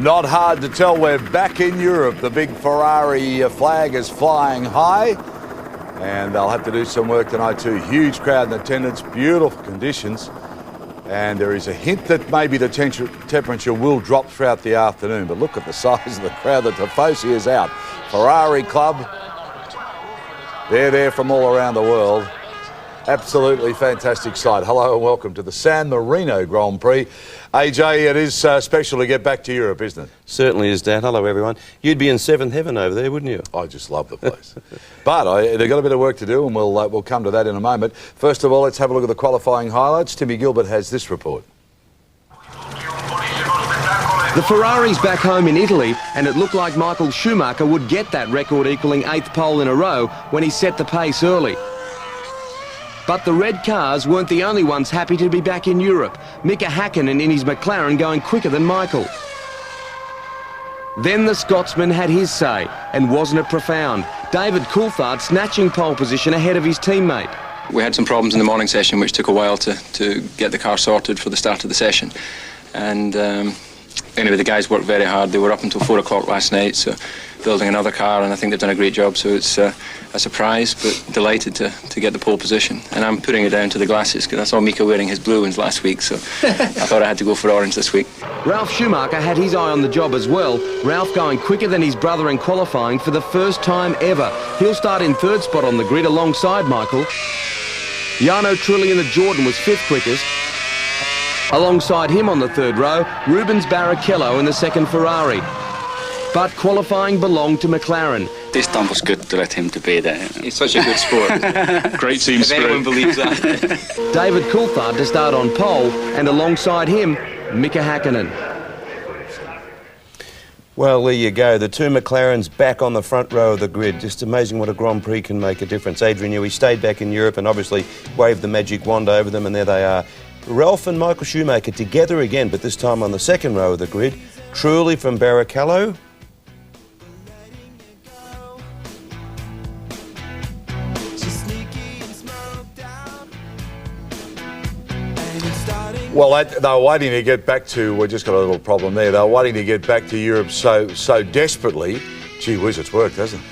Not hard to tell we're back in Europe. The big Ferrari flag is flying high, and they'll have to do some work tonight too. Huge crowd in attendance, beautiful conditions, and there is a hint that maybe the temperature will drop throughout the afternoon. But look at the size of the crowd. The Tifosi is out. Ferrari Club, they're there from all around the world. Absolutely fantastic sight. Hello and welcome to the San Marino Grand Prix. AJ, it is special to get back to Europe, isn't it? Certainly is, Dad. Hello, everyone. You'd be in seventh heaven over there, wouldn't you? I just love the place. But they've got a bit of work to do, and we'll come to that in a moment. First of all, let's have a look at the qualifying highlights. Timmy Gilbert has this report. The Ferrari's back home in Italy, and it looked like Michael Schumacher would get that record-equalling 8th pole in a row when he set the pace early. But the red cars weren't the only ones happy to be back in Europe. Mika Häkkinen in his McLaren going quicker than Michael. Then the Scotsman had his say, and wasn't it profound? David Coulthard snatching pole position ahead of his teammate. We had some problems in the morning session which took a while to get the car sorted for the start of the session. And anyway, the guys worked very hard. They were up until 4 o'clock last night, so building another car, and I think they've done a great job. So it's a surprise, but delighted to get the pole position. And I'm putting it down to the glasses, because I saw Mika wearing his blue ones last week, so I thought I had to go for orange this week. Ralf Schumacher had his eye on the job as well. Ralph going quicker than his brother in qualifying for the first time ever. He'll start in 3rd spot on the grid alongside Michael. Jarno Trulli in the Jordan was 5th quickest. Alongside him on the 3rd row, Rubens Barrichello in the 2nd Ferrari. But qualifying belonged to McLaren. This time was good to let him to be there. It's such a good sport. Great team spirit. If anyone believes that. David Coulthard to start on pole, and alongside him, Mika Häkkinen. Well, there you go. The two McLarens back on the front row of the grid. Just amazing what a Grand Prix can make a difference. Adrian Newey stayed back in Europe and obviously waved the magic wand over them, and there they are. Ralph and Michael Schumacher together again, but this time on the 2nd row of the grid. Trulli from Barrichello. Well, they were waiting to get back to, we just got a little problem there, they were waiting to get back to Europe so desperately. Gee whiz, it's worked, hasn't it?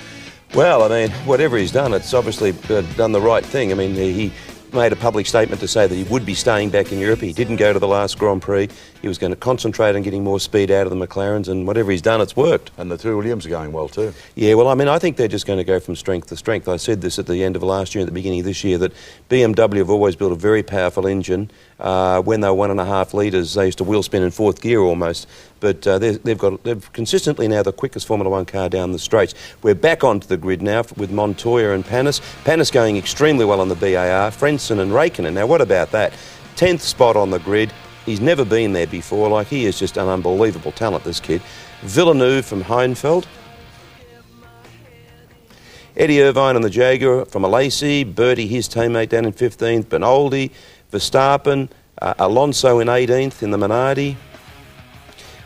Well, I mean, whatever he's done, it's obviously done the right thing. I mean, he made a public statement to say that he would be staying back in Europe. He didn't go to the last Grand Prix. He was going to concentrate on getting more speed out of the McLarens, and whatever he's done, it's worked. And the two Williams are going well too. Yeah, well, I mean, I think they're just going to go from strength to strength. I said this at the end of last year and at the beginning of this year, that BMW have always built a very powerful engine. When they were 1.5 litres, they used to wheel spin in 4th gear almost. But they've consistently now the quickest Formula 1 car down the straights. We're back onto the grid now with Montoya and Panis. Panis going extremely well on the BAR. Frentzen and Räikkönen. Now, what about that? 10th spot on the grid. He's never been there before. Like, he is just an unbelievable talent, this kid. Villeneuve from Heinfeld. Eddie Irvine on the Jaguar from Alesi. Bertie, his teammate, down in 15th. Benoldi, Verstappen, Alonso in 18th in the Minardi.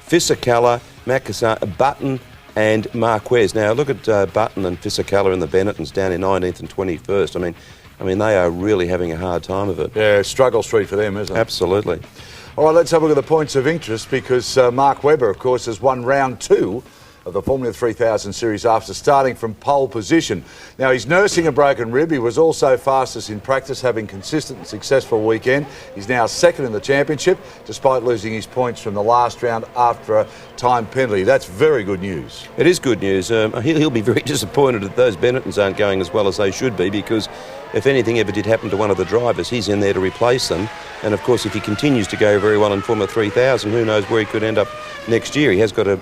Fisichella, Button and Marquez. Now, look at Button and Fisichella and the Benettons down in 19th and 21st. I mean, they are really having a hard time of it. Yeah, struggle street for them, isn't it? Absolutely. All right, let's have a look at the points of interest, because Mark Webber, of course, has won round 2 of the Formula 3000 series after starting from pole position. Now, he's nursing a broken rib. He was also fastest in practice, having consistent and successful weekend. He's now 2nd in the championship, despite losing his points from the last round after a time penalty. That's very good news. It is good news. He'll be very disappointed that those Benettons aren't going as well as they should be, because if anything ever did happen to one of the drivers, he's in there to replace them. And of course, if he continues to go very well in Formula 3000, who knows where he could end up next year. He has got a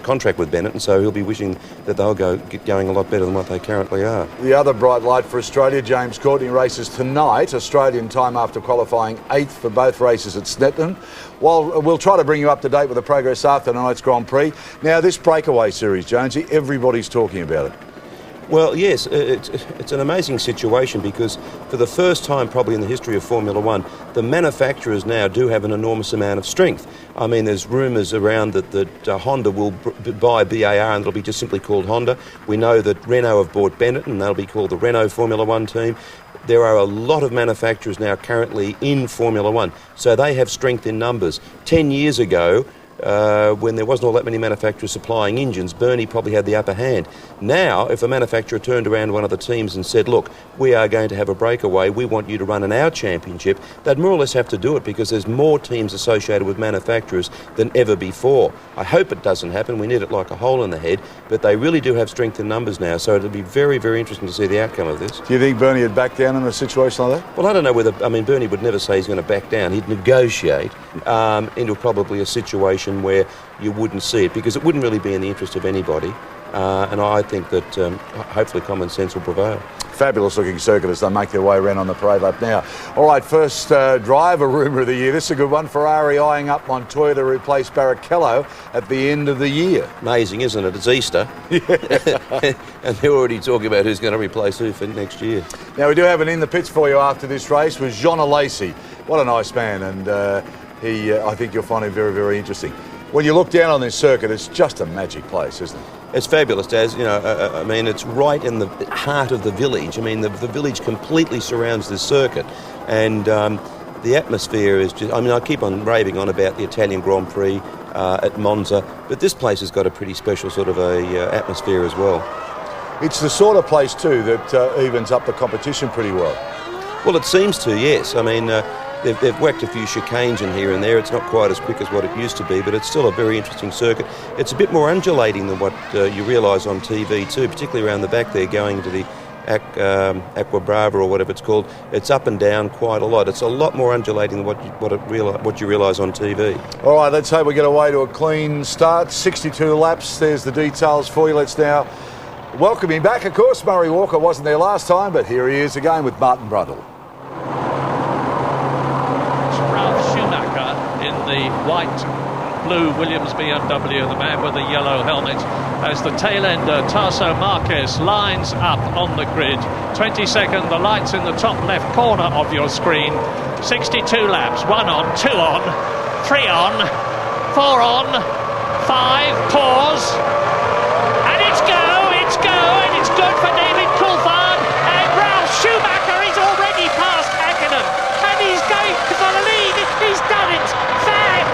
contract with Benetton, so he'll be wishing that they'll get going a lot better than what they currently are. The other bright light for Australia, James Courtney races tonight, Australian time after qualifying 8th for both races at Snetton. Well, we'll try to bring you up to date with the progress after tonight's Grand Prix. Now, this breakaway series, Jonesy, everybody's talking about it. Well, yes, it's an amazing situation, because for the first time probably in the history of Formula 1, the manufacturers now do have an enormous amount of strength. I mean, there's rumours around that Honda will buy BAR and it'll be just simply called Honda. We know that Renault have bought Benetton and they'll be called the Renault Formula 1 team. There are a lot of manufacturers now currently in Formula 1, so they have strength in numbers. 10 years ago, when there wasn't all that many manufacturers supplying engines, Bernie probably had the upper hand. Now, if a manufacturer turned around to one of the teams and said, look, we are going to have a breakaway, we want you to run in our championship, they'd more or less have to do it because there's more teams associated with manufacturers than ever before. I hope it doesn't happen. We need it like a hole in the head, but they really do have strength in numbers now, so it'll be very, very interesting to see the outcome of this. Do you think Bernie would back down in a situation like that? Well, I don't know whether, I mean, Bernie would never say he's going to back down. He'd negotiate into probably a situation where you wouldn't see it, because it wouldn't really be in the interest of anybody. And I think that hopefully common sense will prevail. Fabulous looking circuit as they make their way around on the parade lap now. All right, first driver rumour of the year. This is a good one. Ferrari eyeing up Montoya to replace Barrichello at the end of the year. Amazing, isn't it? It's Easter. Yeah. And they're already talking about who's going to replace who for next year. Now, we do have an in the pits for you after this race with Jean Alesi. What a nice man, and I think you'll find him very, very interesting. When you look down on this circuit, it's just a magic place, isn't it? It's fabulous, Daz. You know, I mean, it's right in the heart of the village. I mean, the village completely surrounds this circuit, and the atmosphere is just, I mean, I keep on raving on about the Italian Grand Prix at Monza, but this place has got a pretty special sort of a atmosphere as well. It's the sort of place, too, that evens up the competition pretty well. Well, it seems to, yes. I mean, they've whacked a few chicanes in here and there. It's not quite as quick as what it used to be, but it's still a very interesting circuit. It's a bit more undulating than what you realise on TV too, particularly around the back there going to the Aqua Brava or whatever it's called. It's up and down quite a lot. It's a lot more undulating than what you realise on TV. All right, let's hope we get away to a clean start. 62 laps. There's the details for you. Let's now welcome him back. Of course, Murray Walker wasn't there last time, but here he is again with Martin Brundle. The white-blue Williams BMW, the man with the yellow helmet, as the tail-ender Tasso Marquez lines up on the grid. 22nd, the lights in the top left corner of your screen. 62 laps, 1 on, 2 on, 3 on, 4 on, 5, pause, and it's go, and it's good for David Coulthard, and Ralf Schumacher is already past Hakkinen, and he's going for the lead. He's done it.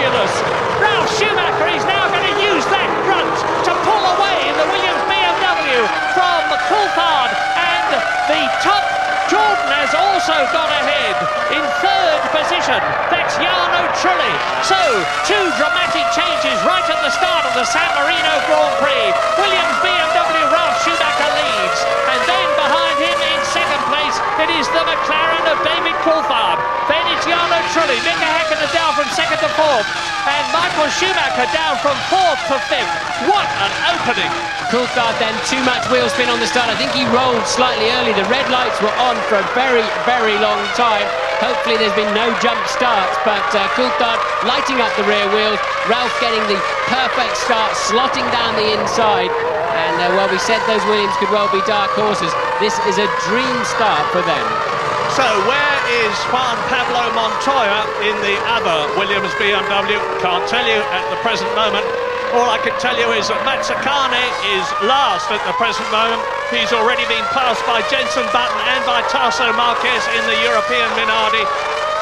Ralf Schumacher is now going to use that grunt to pull away the Williams BMW from Coulthard, and the top Jordan has also gone ahead in 3rd position. That's Jarno Trulli. So, 2 dramatic changes right at the start of the San Marino Grand Prix. Williams BMW, Ralf Schumacher leads, and then behind him in 2nd place it is the McLaren of David Coulthard. Then it's Jarno Trulli, Mika Häkkinen down from 2nd to 4th, and Michael Schumacher down from 4th to 5th. What an opening! Coulthard then too much wheel spin on the start. I think he rolled slightly early. The red lights were on for a very, very long time. Hopefully there's been no jump starts, but Coulthard lighting up the rear wheels. Ralf getting the perfect start, slotting down the inside. And while we said those Williams could well be dark horses, this is a dream start for them. So where is Juan Pablo Montoya in the other Williams BMW? Can't tell you at the present moment. All I can tell you is that Mazzacane is last at the present moment. He's already been passed by Jenson Button and by Tasso Marquez in the European Minardi.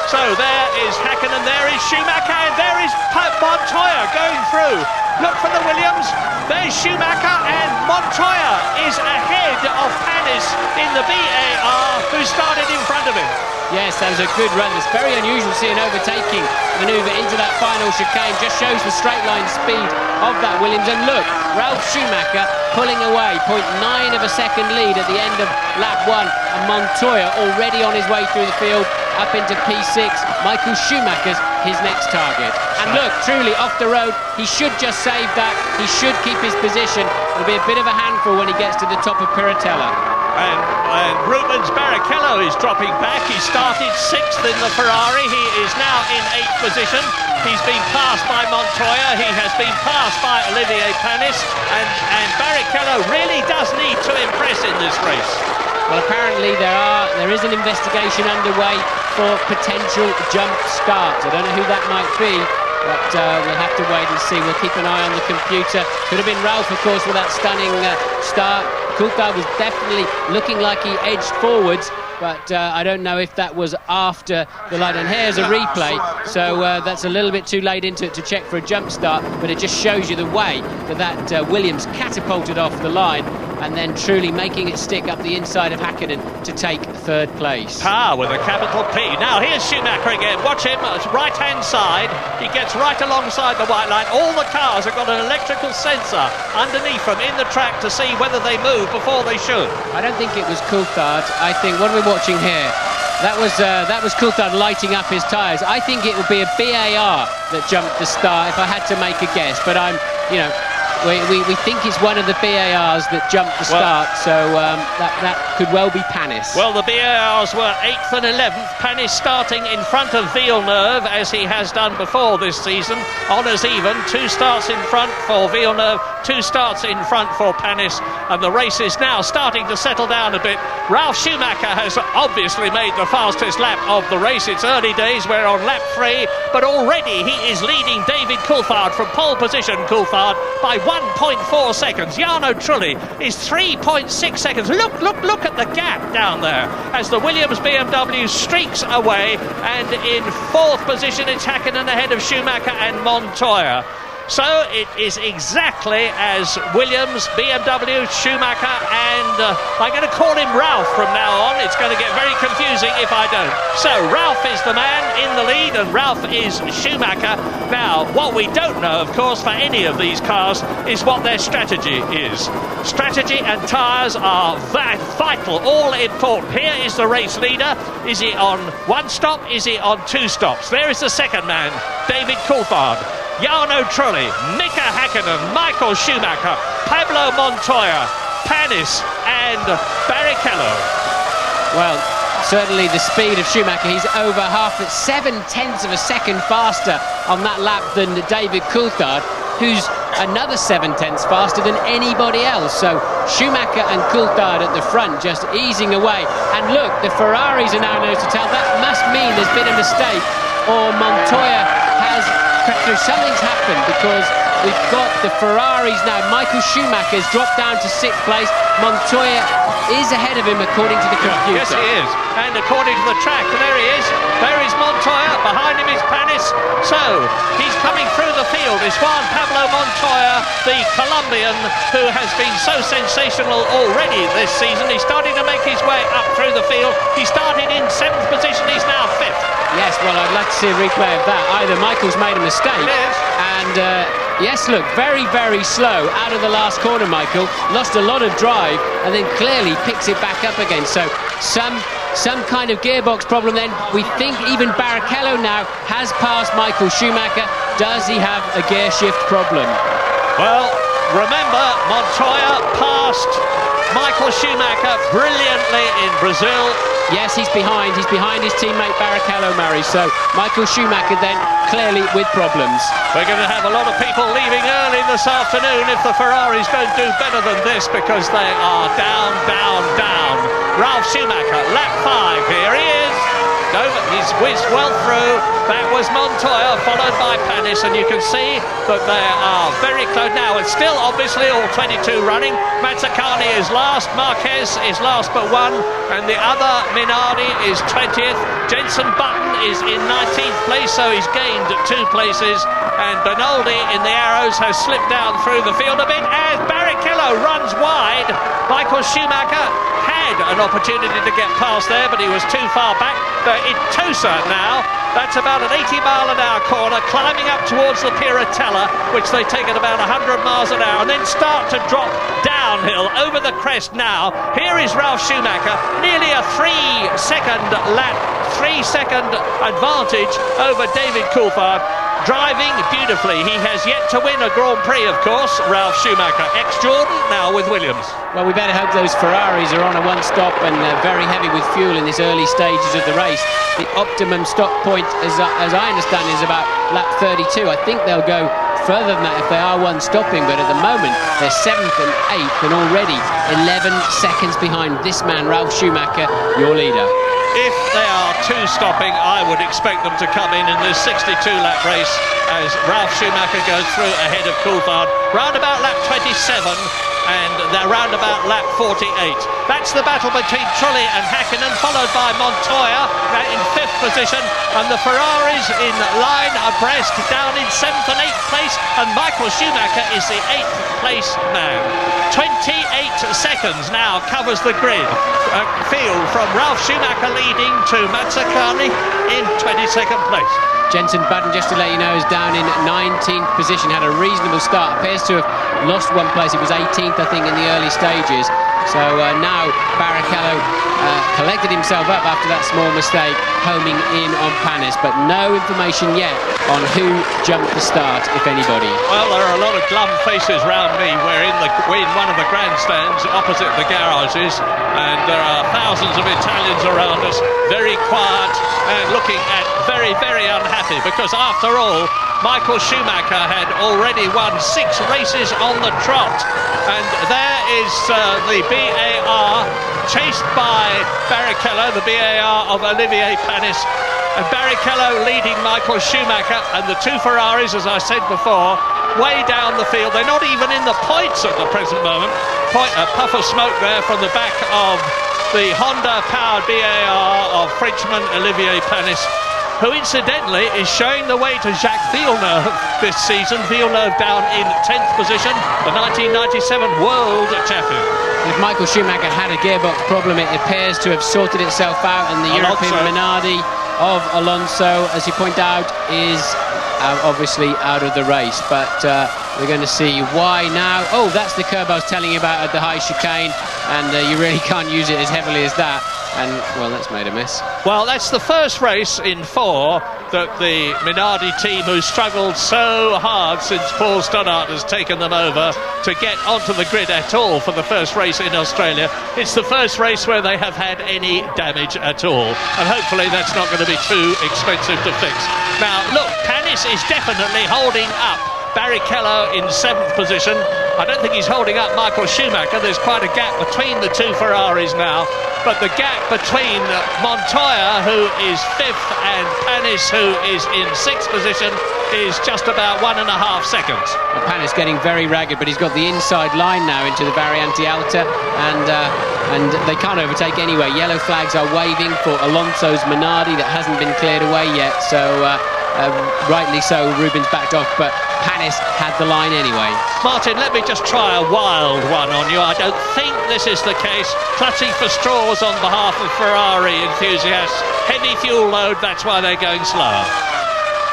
So there is Häkkinen, there is Schumacher, and there is Montoya going through. Look for the Williams. There's Schumacher, and Montoya is ahead of Panis in the VAR, who started in front of him. Yes, that was a good run. It's very unusual to see an overtaking manoeuvre into that final chicane. Just shows the straight line speed of that Williams. And look, Ralf Schumacher pulling away, 0.9 of a second lead at the end of lap 1. And Montoya already on his way through the field up into P6. Michael Schumacher's his next target. And look, truly off the road, he should just save that. He should keep his position. It'll be a bit of a handful when he gets to the top of Piratella. And Rubens Barrichello is dropping back. He started 6th in the Ferrari. He is now in 8th position. He's been passed by Montoya. He has been passed by Olivier Panis. And Barrichello really does need to impress in this race. Well, apparently there is an investigation underway for potential jump starts. I don't know who that might be, but we'll have to wait and see. We'll keep an eye on the computer. Could have been Ralf, of course, with that stunning start. Coulthard was definitely looking like he edged forwards, but I don't know if that was after the light. And here's a replay, so that's a little bit too late into it to check for a jump start, but it just shows you the way that Williams catapulted off the line and then truly making it stick up the inside of Hakkinen to take third place. Power with a capital P. Now here's Schumacher again. Watch him, right-hand side. He gets right alongside the white line. All the cars have got an electrical sensor underneath them in the track to see whether they move before they should. I don't think it was Coulthard. I think, what are we watching here? That was Coulthard lighting up his tyres. I think it would be a BAR that jumped the start if I had to make a guess, but we think it's one of the BARs that jumped the start, so that could well be Panis. Well, the BARs were 8th and 11th. Panis starting in front of Villeneuve, as he has done before this season. Honours even. 2 starts in front for Villeneuve, 2 starts in front for Panis, and the race is now starting to settle down a bit. Ralf Schumacher has obviously made the fastest lap of the race. It's early days, we're on lap 3, but already he is leading David Coulthard from pole position, Coulthard, by 1.4 seconds. Jarno Trulli is 3.6 seconds. Look at the gap down there as the Williams BMW streaks away, and in 4th position it's Hakkinen ahead of Schumacher and Montoya. So it is exactly as Williams, BMW, Schumacher, and I'm going to call him Ralf from now on. It's going to get very confusing if I don't. So Ralf is the man in the lead and Ralf is Schumacher. Now, what we don't know, of course, for any of these cars is what their strategy is. Strategy and tyres are vital, all important. Here is the race leader. Is he on 1 stop? Is he on 2 stops? There is the second man, David Coulthard. Jarno Trulli, Mika Hakkinen, Michael Schumacher, Pablo Montoya, Panis and Barrichello. Well, certainly the speed of Schumacher, he's over 7/10 of a second faster on that lap than David Coulthard, who's another 7/10 faster than anybody else. So Schumacher and Coulthard at the front just easing away. And look, the Ferraris are now nose to tail. That must mean there's been a mistake, or Montoya has... Something's happened, because we've got the Ferraris now. Michael Schumacher's dropped down to 6th place. Montoya is ahead of him according to the computer. Yes, he is. And according to the track, there he is. There is Montoya. Behind him is Panis. So he's coming through the field. It's Juan Pablo Montoya, the Colombian, who has been so sensational already this season. He's starting to make his way up through the field. He started in 7th position. He's now 5th. Yes, well, I'd like to see a replay of that. Either Michael's made a mistake, and yes, look, very, very slow out of the last corner, Michael. Lost a lot of drive, and then clearly picks it back up again. So some kind of gearbox problem then. We think even Barrichello now has passed Michael Schumacher. Does he have a gear shift problem? Well, remember, Montoya passed Michael Schumacher brilliantly in Brazil. Yes, he's behind his teammate Barrichello, Murray. So Michael Schumacher then clearly with problems. We're going to have a lot of people leaving early this afternoon if the Ferraris don't do better than this, because they are down. Ralf Schumacher, lap 5, here he is. He's whizzed well through. That was Montoya, followed by Panis, and you can see that they are very close now. It's still obviously all 22 running. Mazzacane is last, Marquez is last but 1, and the other Minardi is 20th. Jenson Button is in 19th place, so he's gained 2 places, and Bernaldi in the arrows has slipped down through the field a bit as Barrichello runs wide. Michael Schumacher had an opportunity to get past there, but he was too far back. In Tosa now, that's about an 80-mile-an-hour corner, climbing up towards the Piratella, which they take at about 100 miles an hour, and then start to drop downhill over the crest now. Here is Ralf Schumacher, nearly a 3-second lap, 3-second advantage over David Coulthard. Driving beautifully. He has yet to win a Grand Prix, of course, Ralf Schumacher. Ex-Jordan, now with Williams. Well, we better hope those Ferraris are on a 1-stop and very heavy with fuel in this early stages of the race. The optimum stop point, as I understand, is about lap 32. I think they'll go further than that if they are 1-stopping, but at the moment they're 7th and 8th and already 11 seconds behind this man, Ralf Schumacher, your leader. If they are 2-stopping, I would expect them to come in this 62-lap race as Ralf Schumacher goes through ahead of Coulthard. Round about lap 27, and they're round about lap 48. That's the battle between Trulli and Häkkinen, followed by Montoya in 5th position, and the Ferraris in line abreast down in 7th and 8th place, and Michael Schumacher is the 8th place man. 28 seconds now covers the grid field from Ralf Schumacher leading to Mazzacane in 22nd place. Jenson Button, just to let you know, is down in 19th position, had a reasonable start, appears to have lost one place, it was 18th I think in the early stages. So now Barrichello collected himself up after that small mistake, homing in on Panis, but no information yet on who jumped the start, if anybody. Well, there are a lot of glum faces round me. We're in one of the grandstands opposite the garages, and there are thousands of Italians around us, very quiet and looking at very, very unhappy, because after all, Michael Schumacher had already won 6 races on the trot, and there is the BAR chased by Barrichello, the BAR of Olivier Panis, and Barrichello leading Michael Schumacher, and the 2 Ferraris, as I said before, way down the field. They're not even in the points at the present moment. A puff of smoke there from the back of the Honda-powered BAR of Frenchman Olivier Panis, who incidentally is showing the way to Jacques Villeneuve this season. Villeneuve down in 10th position, the 1997 world champion. If Michael Schumacher had a gearbox problem, it appears to have sorted itself out, and the European Minardi of Alonso, as you point out, is obviously out of the race, but we're going to see why now. Oh, that's the curb I was telling you about at the high chicane, and you really can't use it as heavily as that. And, well, that's made a mess. Well, that's the first race in 4 that the Minardi team, who struggled so hard since Paul Stoddart has taken them over to get onto the grid at all for the first race in Australia, it's the first race where they have had any damage at all. And hopefully that's not going to be too expensive to fix. Now, look, Panis is definitely holding up Barrichello in 7th position. I don't think he's holding up Michael Schumacher. There's quite a gap between the 2 Ferraris now, but the gap between Montoya, who is 5th, and Panis, who is in 6th position, is just about 1.5 seconds. Well, Panis getting very ragged, but he's got the inside line now into the Variante Alta, and they can't overtake anyway. Yellow flags are waving for Alonso's Minardi that hasn't been cleared away yet, so rightly so, Rubens backed off, but Panis had the line anyway. Martin, let me just try a wild one on you. I don't think this is the case. Clutching for straws on behalf of Ferrari enthusiasts. Heavy fuel load, that's why they're going slower.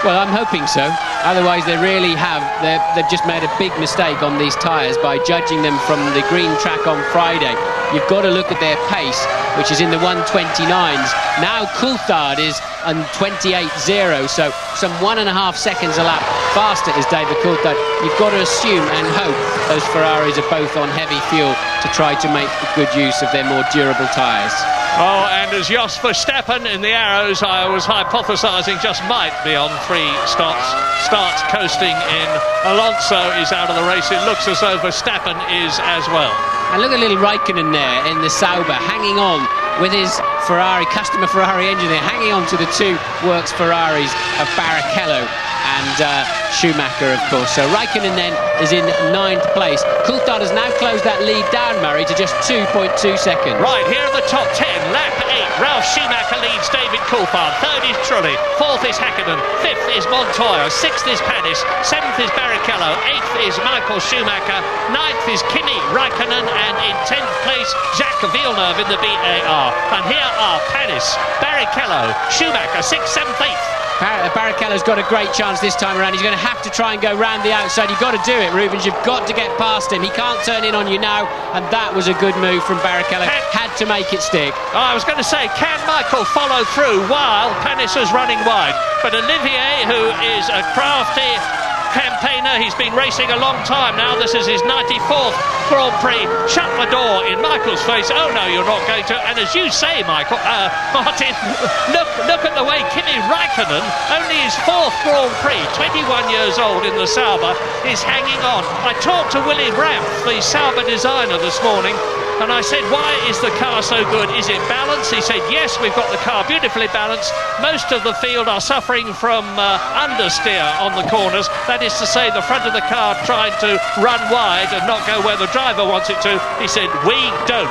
Well, I'm hoping so. Otherwise, they really have. They've just made a big mistake on these tyres by judging them from the green track on Friday. You've got to look at their pace, which is in the 129s. Now Coulthard is on 28.0, so some 1.5 seconds a lap faster is David Coulthard. You've got to assume and hope those Ferraris are both on heavy fuel to try to make good use of their more durable tyres. Oh, and as Jos Verstappen in the arrows, I was hypothesising, just might be on 3 starts coasting in. Alonso is out of the race. It looks as though Verstappen is as well. And look at little Raikkonen there in the Sauber, hanging on with his Ferrari, customer Ferrari engine there, hanging on to the 2 works Ferraris of Barrichello and Schumacher, of course. So Raikkonen then is in 9th place. Coulthard has now closed that lead down, Murray, to just 2.2 seconds. Right, here are the top 10. Lap 8, Ralf Schumacher leads David Coulthard. 3rd is Trulli. 4th is Häkkinen. 5th is Montoya. 6th is Panis. 7th is Barrichello. 8th is Michael Schumacher. 9th is Kimi Raikkonen. And in 10th place, Jacques Villeneuve in the BAR. And here are Panis, Barrichello, Schumacher, 6th, 7th, 8th. Barrichello's got a great chance this time around. He's going to have to try and go round the outside. You've got to do it, Rubens. You've got to get past him. He can't turn in on you now, and that was a good move from Barrichello. Had to make it stick. I was going to say, can Michael follow through while Panis is running wide? But Olivier, who is a crafty campaigner, he's been racing a long time now. This is his 94th Grand Prix. Shut the door in Michael's face. Oh no, you're not going to. And as you say, Martin, look at the way Kimi Raikkonen, only his 4th Grand Prix, 21 years old in the Sauber, is hanging on. I talked to Willie Ramp, the Sauber designer, this morning, And I said, why is the car so good? Is it balanced? He said, yes, we've got the car beautifully balanced. Most of the field are suffering from understeer on the corners. That is to say, the front of the car trying to run wide and not go where the driver wants it to. He said, we don't.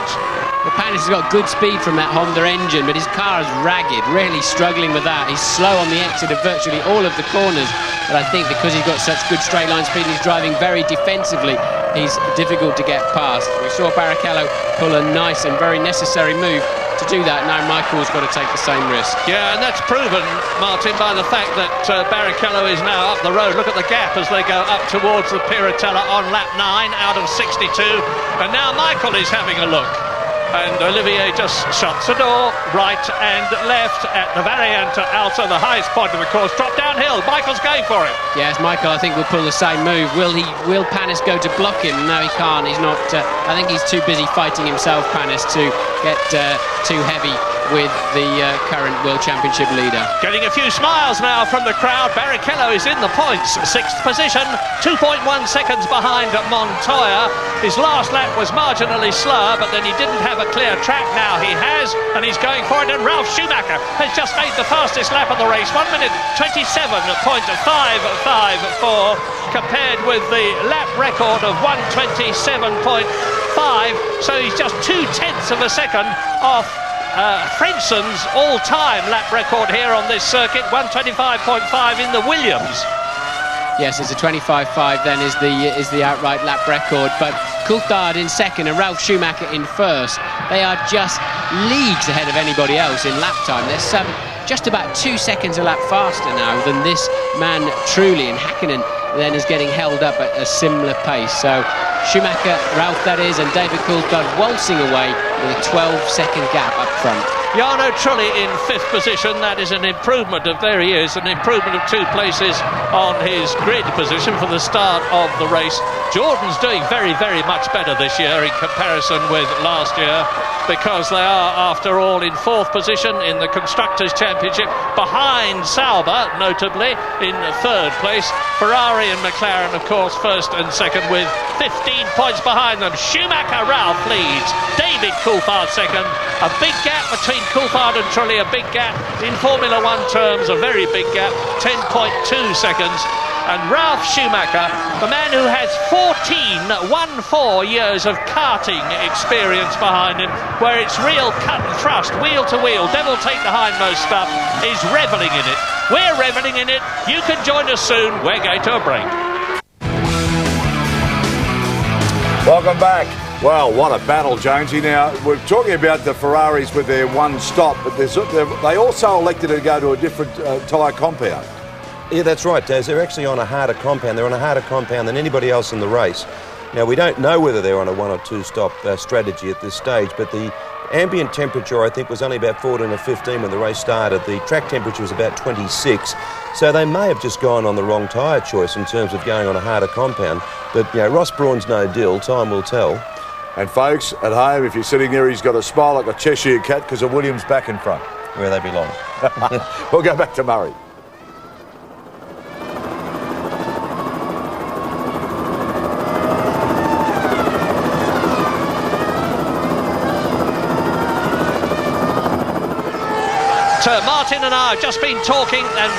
Well, Panis has got good speed from that Honda engine, but his car is ragged, really struggling with that. He's slow on the exit of virtually all of the corners, but I think because he's got such good straight line speed and he's driving very defensively, he's difficult to get past. We saw Barrichello pull a nice and very necessary move to do that. Now Michael's got to take the same risk. Yeah, and that's proven, Martin, by the fact that Barrichello is now up the road. Look at the gap as they go up towards the Piratella on lap 9 out of 62, and now Michael is having a look. And Olivier just shuts the door, right and left at the Variante Alta, the highest point of the course. Drop downhill. Michael's going for it. Yes, Michael, I think, will pull the same move. Will Panis go to block him? No, he can't. He's not. I think he's too busy fighting himself, Panis, to get too heavy with the current World Championship leader. Getting a few smiles now from the crowd. Barrichello is in the points, 6th position, 2.1 seconds behind Montoya. His last lap was marginally slower, but then he didn't have a clear track. Now he has, and he's going for it. And Ralf Schumacher has just made the fastest lap of the race, 1 minute 27.554, compared with the lap record of 127.5. So he's just 0.2 of a second off Frenson's all-time lap record here on this circuit, 125.5 in the Williams. Yes, it's a 25.5 then is the outright lap record, but Coulthard in second and Ralf Schumacher in first. They are just leagues ahead of anybody else in lap time. They're just about 2 seconds a lap faster now than this man truly, and Häkkinen then is getting held up at a similar pace. So Schumacher, Ralf that is, and David Coulthard waltzing away with a 12-second gap up front. Jarno Trulli in 5th position. That is an improvement of, there he is, an improvement of 2 places on his grid position for the start of the race. Jordan's doing very, very much better this year in comparison with last year, because they are, after all, in 4th position in the Constructors' Championship, behind Sauber, notably, in 3rd place. Ferrari and McLaren, of course, 1st and 2nd, with 15 points behind them. Schumacher, Ralf leads. David Coulthard 2nd. A big gap between Coulthard and Trulli, a big gap in Formula 1 terms, a very big gap, 10.2 seconds. And Ralf Schumacher, the man who has 14 years of karting experience behind him, where it's real cut and thrust, wheel to wheel, devil take the hindmost stuff, is revelling in it. We're revelling in it. You can join us soon. We're going to a break. Welcome back. Well, what a battle, Jonesy. Now, we're talking about the Ferraris with their one stop, but they also elected to go to a different tyre compound. Yeah, that's right, Daz. They're actually on a harder compound. They're on a harder compound than anybody else in the race. Now, we don't know whether they're on a 1 or 2 stop strategy at this stage, but the ambient temperature, I think, was only about 14 or 15 when the race started. The track temperature was about 26, so they may have just gone on the wrong tyre choice in terms of going on a harder compound. But, you know, Ross Brawn's no deal. Time will tell. And folks, at home, if you're sitting there, he's got a smile like a Cheshire cat because of Williams back in front. Where they belong. We'll go back to Murray. Martin and I have just been talking, and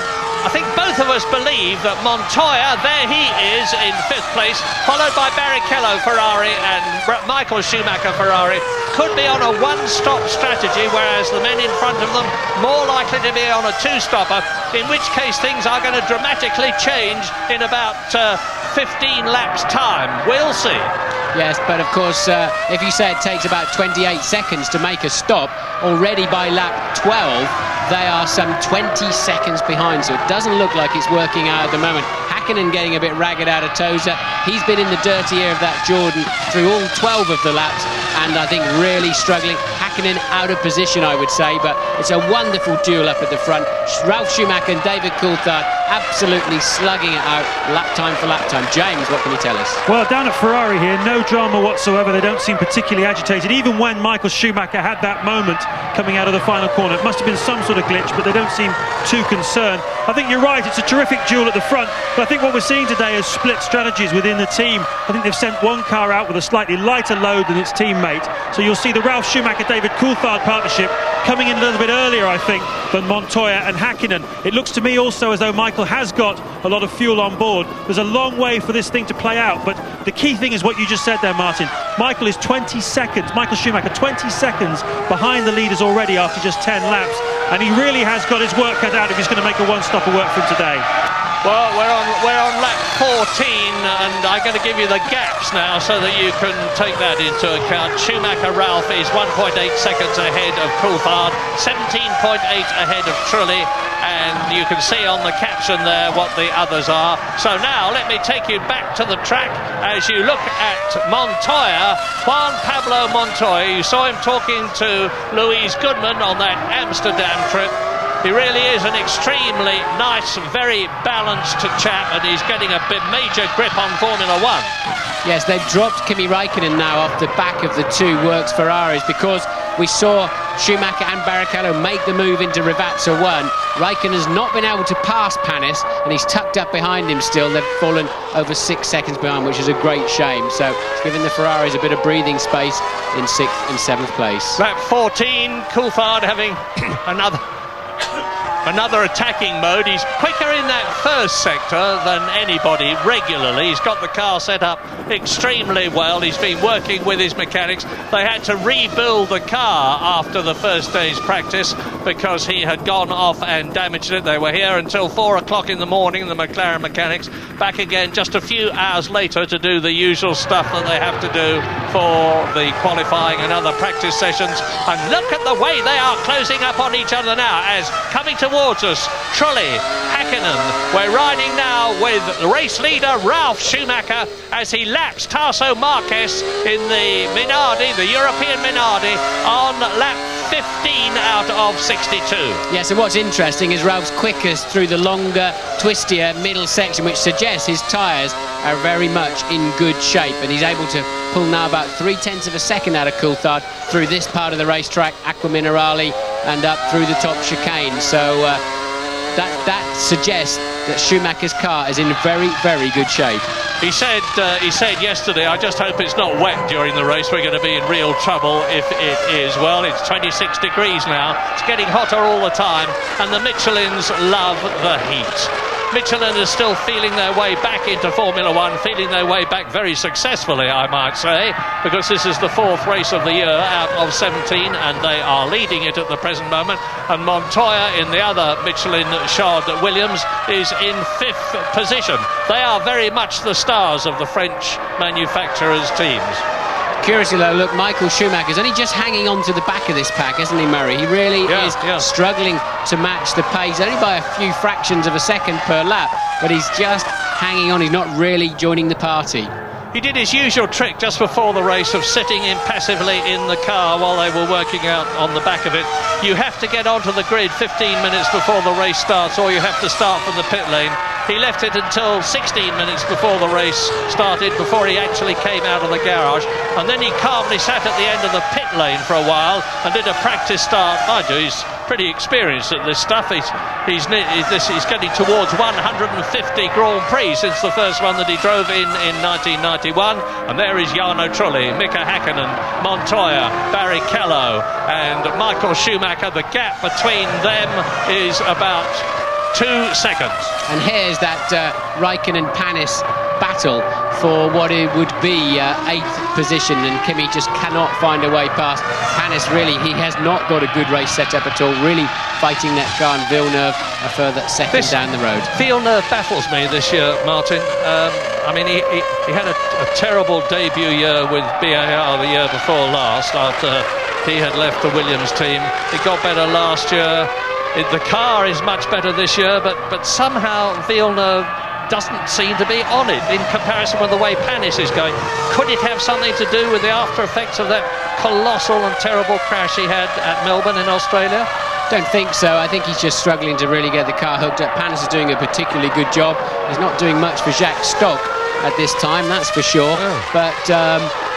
I think both of us believe that Montoya, there he is in 5th place, followed by Barrichello Ferrari and Michael Schumacher Ferrari, could be on a 1-stop strategy, whereas the men in front of them more likely to be on a 2-stopper, in which case things are going to dramatically change in about 15 laps time. We'll see. Yes, but of course, if you say it takes about 28 seconds to make a stop, already by lap 12, they are some 20 seconds behind, so it doesn't look like it's working out at the moment. Häkkinen getting a bit ragged out of Tosa. He's been in the dirty air of that Jordan through all 12 of the laps, and I think really struggling. Häkkinen out of position, I would say, but it's a wonderful duel up at the front. Ralf Schumacher and David Coulthard absolutely slugging it out lap time for lap time. James, what can you tell us? Well, down at Ferrari here, no drama whatsoever. They don't seem particularly agitated. Even when Michael Schumacher had that moment coming out of the final corner, it must have been some sort of glitch, but they don't seem too concerned. I think you're right, it's a terrific duel at the front, but I think what we're seeing today is split strategies within the team. I think they've sent one car out with a slightly lighter load than its teammate, so you'll see the Ralf Schumacher-David Coulthard partnership coming in a little bit earlier, I think, than Montoya and Häkkinen. It looks to me also as though Michael has got a lot of fuel on board. There's a long way for this thing to play out, but the key thing is what you just said there, Martin. Michael is 20 seconds, Michael Schumacher, 20 seconds behind the leaders already after just 10 laps, and he really has got his work cut out if he's going to make a one-stopper work for him today. Well, we're on lap 14, and I'm going to give you the gaps now so that you can take that into account. Schumacher Ralf is 1.8 seconds ahead of Coulthard, 17.8 ahead of Trulli, and you can see on the caption there what the others are. So now let me take you back to the track as you look at Montoya, Juan Pablo Montoya. You saw him talking to Louise Goodman on that Amsterdam trip. He really is an extremely nice, very balanced chap, and he's getting a bit major grip on Formula One. Yes, they've dropped Kimi Raikkonen now off the back of the two Works Ferraris, because we saw Schumacher and Barrichello make the move into Rivazza 1. Raikkonen's not been able to pass Panis, and he's tucked up behind him still. They've fallen over 6 seconds behind, which is a great shame. So it's given the Ferraris a bit of breathing space in 6th and 7th place. Lap 14, Coulthard having another attacking mode. He's quicker in that first sector than anybody regularly. He's got the car set up extremely well. He's been working with his mechanics. They had to rebuild the car after the first day's practice because he had gone off and damaged it. They were here until 4 o'clock in the morning, the McLaren mechanics. Back again just a few hours later to do the usual stuff that they have to do for the qualifying and other practice sessions. And look at the way they are closing up on each other now as coming towards us, Trulli, Häkkinen. We're riding now with race leader Ralf Schumacher as he laps Tasso Marquez in the Minardi, the European Minardi, on lap 15 out of 62. Yeah, so what's interesting is Ralph's quickest through the longer, twistier middle section, which suggests his tyres are very much in good shape, and he's able to pull now about 0.3 of a second out of Coulthard through this part of the racetrack, Acqua Minerale, and up through the top chicane. So that suggests that Schumacher's car is in very, very good shape. He said yesterday, I just hope it's not wet during the race. We're going to be in real trouble if it is. Well, it's 26 degrees now. It's getting hotter all the time, and the Michelins love the heat. Michelin is still feeling their way back into Formula One, feeling their way back very successfully, I might say, because this is the 4th race of the year out of 17, and they are leading it at the present moment. And Montoya in the other Michelin-shod Williams is in 5th position. They are very much the stars of the French manufacturers' teams. Curiously though, look, Michael Schumacher's only just hanging on to the back of this pack, isn't he, Murray? He really is struggling to match the pace, only by a few fractions of a second per lap, but he's just hanging on. He's not really joining the party. He did his usual trick just before the race of sitting impassively in the car while they were working out on the back of it. You have to get onto the grid 15 minutes before the race starts, or you have to start from the pit lane. He left it until 16 minutes before the race started, before he actually came out of the garage, and then he calmly sat at the end of the pit lane for a while and did a practice start. Mind you, he's pretty experienced at this stuff. He's getting towards 150 Grand Prix since the first one that he drove in 1991. And there is Jarno Trulli, Mika Häkkinen, Montoya, Barrichello and Michael Schumacher. The gap between them is about 2 seconds. And here's that Raikkonen-Panis battle for what it would be 8th position, and Kimi just cannot find a way past Panis. Really, he has not got a good race set up at all, really fighting that car, and Villeneuve a further second down the road. Villeneuve baffles me this year, Martin. I mean, he had a terrible debut year with BAR the year before last, after he had left the Williams team. It got better last year. The car is much better this year, but somehow Villeneuve doesn't seem to be on it in comparison with the way Panis is going. Could it have something to do with the after effects of that colossal and terrible crash he had at Melbourne in Australia? Don't think so. I think he's just struggling to really get the car hooked up. Panis is doing a particularly good job. He's not doing much for Jacques Stock at this time, that's for sure. Oh. But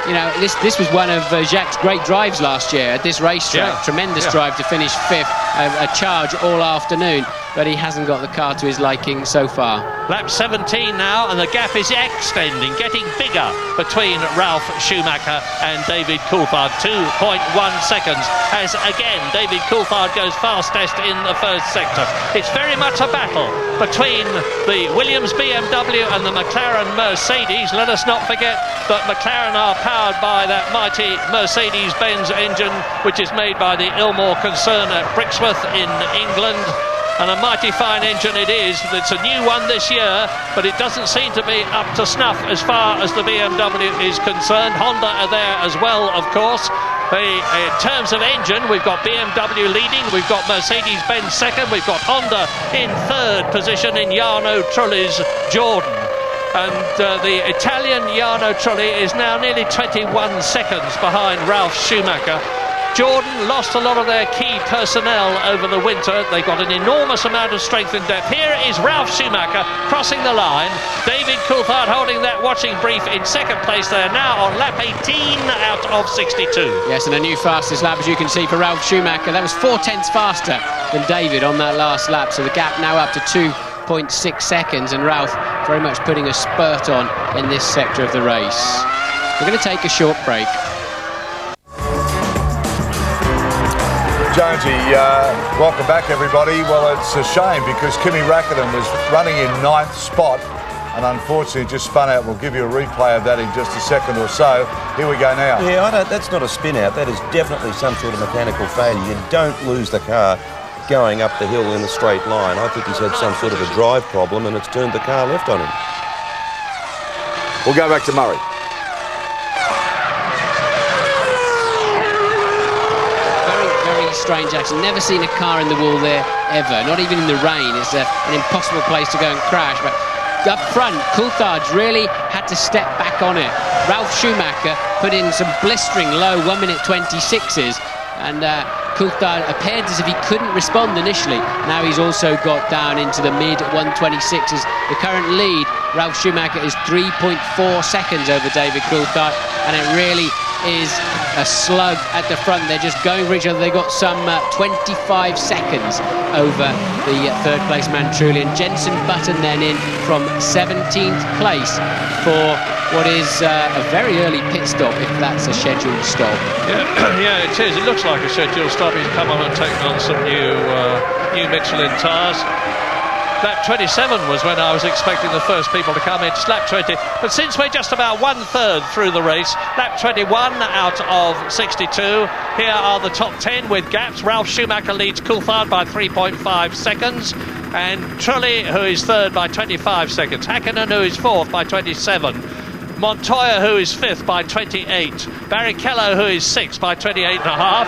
you know, this was one of Jacques' great drives last year at this racetrack. Yeah. Tremendous drive to finish 5th, a charge all afternoon. But he hasn't got the car to his liking so far. Lap 17 now, and the gap is extending, getting bigger between Ralf Schumacher and David Coulthard. 2.1 seconds as, again, David Coulthard goes fastest in the first sector. It's very much a battle between the Williams BMW and the McLaren Mercedes. Let us not forget that McLaren are powered by that mighty Mercedes-Benz engine, which is made by the Ilmore concern at Brixworth in England. And a mighty fine engine it is. It's a new one this year, but it doesn't seem to be up to snuff as far as the BMW is concerned. Honda are there as well, of course. In terms of engine, we've got BMW leading, we've got Mercedes-Benz second, we've got Honda in third position in Jarno Trulli's Jordan. And the Italian Jarno Trulli is now nearly 21 seconds behind Ralf Schumacher. Jordan lost a lot of their key personnel over the winter. They've got an enormous amount of strength and depth. Here is Ralf Schumacher crossing the line. David Coulthard holding that watching brief in second place. They are now on lap 18 out of 62. Yes, and a new fastest lap, as you can see, for Ralf Schumacher. That was 4/10 faster than David on that last lap. So the gap now up to 2.6 seconds, and Ralf very much putting a spurt on in this sector of the race. We're going to take a short break. Jonesy, welcome back everybody. Well, it's a shame because Kimi Räikkönen was running in 9th spot and unfortunately just spun out. We'll give you a replay of that in just a second or so. Here we go now. Yeah, that's not a spin out. That is definitely some sort of mechanical failure. You don't lose the car going up the hill in a straight line. I think he's had some sort of a drive problem and it's turned the car left on him. We'll go back to Murray. Strange action. Never seen a car in the wall there ever, not even in the rain. It's an impossible place to go and crash. But up front, Coulthard's really had to step back on it. Ralf Schumacher put in some blistering low 1:26s, and Coulthard appeared as if he couldn't respond initially. Now he's also got down into the mid 1:26s. The current lead, Ralf Schumacher, is 3.4 seconds over David Coulthard, and it really is a slug at the front. They're just going for each other. They got some 25 seconds over the third place man Trulli, and Jenson Button then in from 17th place for what is a very early pit stop, if that's a scheduled stop. Yeah, it is. It looks like a scheduled stop. He's come on and taken on some new Michelin tyres. Lap 27 was when I was expecting the first people to come in. It's lap 20. But since we're just about 1/3 through the race, lap 21 out of 62. Here are the top 10 with gaps. Ralf Schumacher leads Coulthard by 3.5 seconds. And Trulli, who is third, by 25 seconds. Häkkinen, who is fourth, by 27. Montoya, who is fifth, by 28. Barrichello, who is sixth, by 28.5.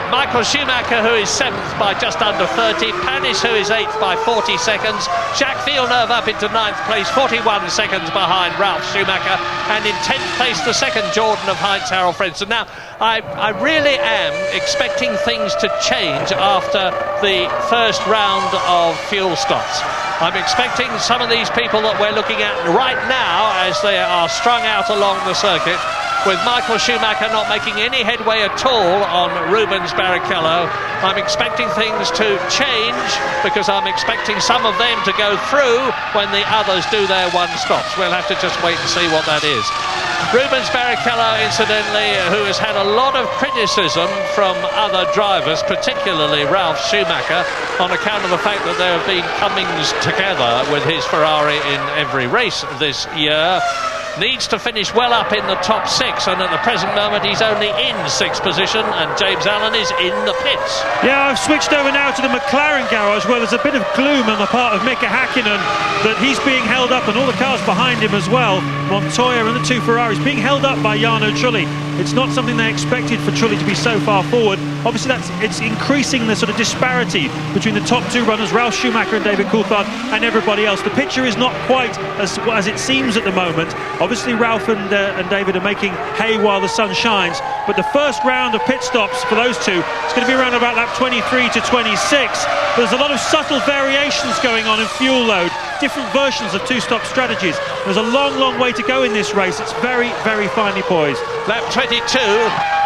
Michael Schumacher, who is 7th by just under 30. Panis, who is 8th by 40 seconds. Jacques Villeneuve up into 9th place, 41 seconds behind Ralf Schumacher. And in 10th place, the second Jordan of Heinz-Harald Frentzen. Now, I really am expecting things to change after the first round of fuel stops. I'm expecting some of these people that we're looking at right now as they are strung out along the circuit, with Michael Schumacher not making any headway at all on Rubens Barrichello. I'm expecting things to change because I'm expecting some of them to go through when the others do their one stops. We'll have to just wait and see what that is. Rubens Barrichello, incidentally, who has had a lot of criticism from other drivers, particularly Ralf Schumacher, on account of the fact that there have been comings together with his Ferrari in every race this year, needs to finish well up in the top 6, and at the present moment he's only in 6th position, and James Allen is in the pits. Yeah, I've switched over now to the McLaren garage, where there's a bit of gloom on the part of Mika Häkkinen that he's being held up, and all the cars behind him as well, Montoya and the 2 Ferraris, being held up by Jarno Trulli. It's not something they expected for Trulli to be so far forward. Obviously it's increasing the sort of disparity between the top 2 runners, Ralf Schumacher and David Coulthard, and everybody else. The picture is not quite as it seems at the moment. Obviously Ralf and David are making hay while the sun shines, but the first round of pit stops for those two is going to be around about lap 23 to 26. There's a lot of subtle variations going on in fuel load, different versions of two-stop strategies. There's a long, long way to go in this race. It's very, very finely poised. Lap 22,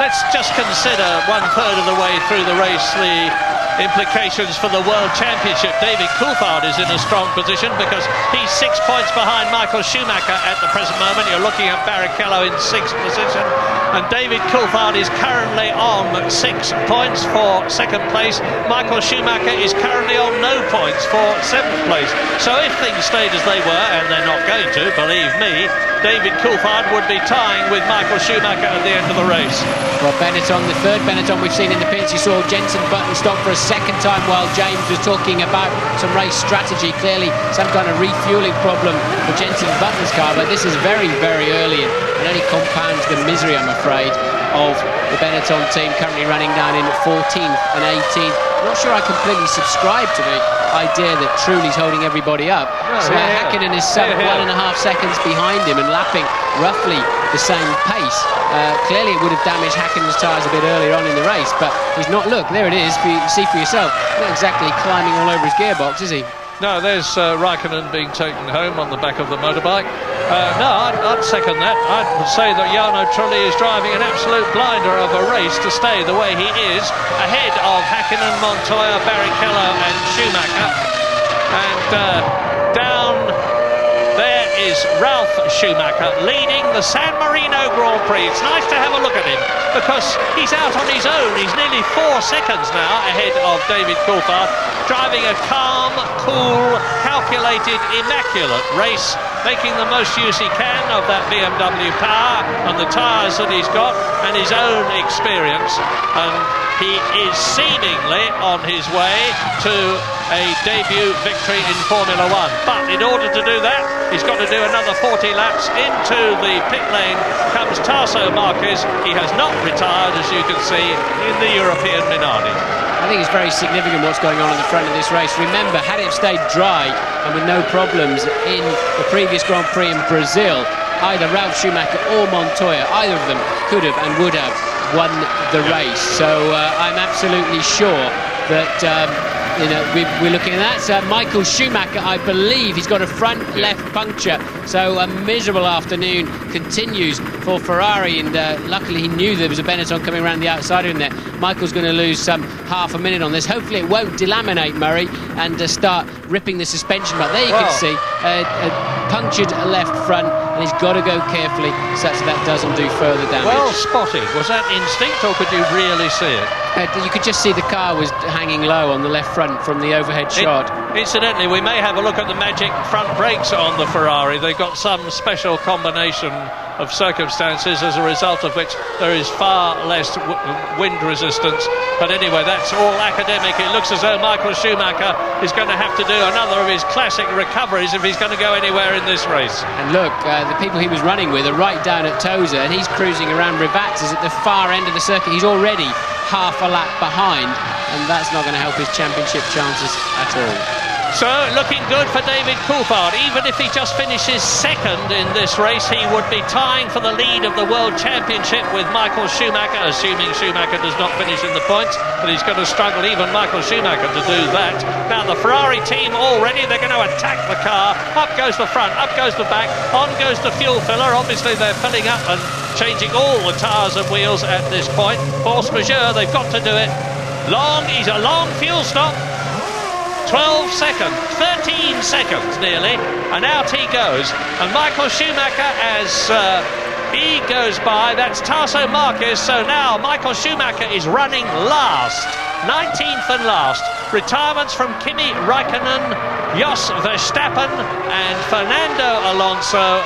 let's just consider 1/3 of the way through the race the implications for the World Championship. David Coulthard is in a strong position because he's 6 points behind Michael Schumacher at the present moment. You're looking at Barrichello in 6th position, and David Coulthard is currently on 6 points for 2nd place. Michael Schumacher is currently on no points for 7th place. So if things stayed as they were, and they're not going to, believe me, David Coulthard would be tying with Michael Schumacher at the end of the race. Well, Benetton, the third Benetton we've seen in the pits. You saw Jenson Button stop for a second time while James was talking about some race strategy. Clearly some kind of refueling problem for Jenson Button's car, but this is very, very early and only compounds the misery, I'm afraid, of the Benetton team currently running down in 14th and 18th. Not sure I completely subscribe to the idea that Truly's holding everybody up. So Häkkinen is 1.5 seconds behind him and lapping roughly the same pace. Clearly it would have damaged Häkkinen's tyres a bit earlier on in the race, but he's not. Look, there it is. See for yourself. Not exactly climbing all over his gearbox, is he? No, there's Raikkonen being taken home on the back of the motorbike. No, I'd second that. I'd say that Jarno Trulli is driving an absolute blinder of a race to stay the way he is, ahead of Häkkinen, Montoya, Barrichello and Schumacher. And down there is Ralf Schumacher leading the San Marino Grand Prix. It's nice to have a look at him because he's out on his own. He's nearly 4 seconds now ahead of David Coulthard, driving a calm, cool, calculated, immaculate race, making the most use he can of that BMW power and the tyres that he's got and his own experience. And he is seemingly on his way to a debut victory in Formula One. But in order to do that, he's got to do another 40 laps. Into the pit lane comes Tasso Marquez. He has not retired, as you can see, in the European Minardi. I think it's very significant what's going on at the front of this race. Remember, had it stayed dry and with no problems in the previous Grand Prix in Brazil, either Ralf Schumacher or Montoya, either of them could have and would have won the race. So I'm absolutely sure that we're looking at that. So Michael Schumacher, I believe he's got a front left puncture, so a miserable afternoon continues for Ferrari, and luckily he knew there was a Benetton coming around the outside of him there. Michael's going to lose some half a minute on this. Hopefully it won't delaminate, Murray, and start ripping the suspension. But there you can see a punctured left front, and he's got to go carefully such that doesn't do further damage. Well spotted. Was that instinct, or could you really see it? You could just see the car was hanging low on the left front from the overhead shot. Incidentally, we may have a look at the magic front brakes on the Ferrari. They've got some special combination of circumstances as a result of which there is far less wind resistance. But anyway, that's all academic. It looks as though Michael Schumacher is going to have to do another of his classic recoveries if he's going to go anywhere in this race. And look, the people he was running with are right down at Tosa, and he's cruising around Rivaz at the far end of the circuit. He's already half a lap behind, and that's not going to help his championship chances at all. So, looking good for David Coulthard. Even if he just finishes second in this race, he would be tying for the lead of the World Championship with Michael Schumacher, assuming Schumacher does not finish in the points, but he's going to struggle, even Michael Schumacher, to do that. Now, the Ferrari team already, they're going to attack the car. Up goes the front, up goes the back, on goes the fuel filler. Obviously, they're filling up and changing all the tyres and wheels at this point. Force majeure, they've got to do it. He's a long fuel stop. 12 seconds, 13 seconds nearly, and out he goes. And Michael Schumacher, as he goes by, that's Tasso Marquez. So now Michael Schumacher is running last, 19th and last. Retirements from Kimi Raikkonen, Jos Verstappen and Fernando Alonso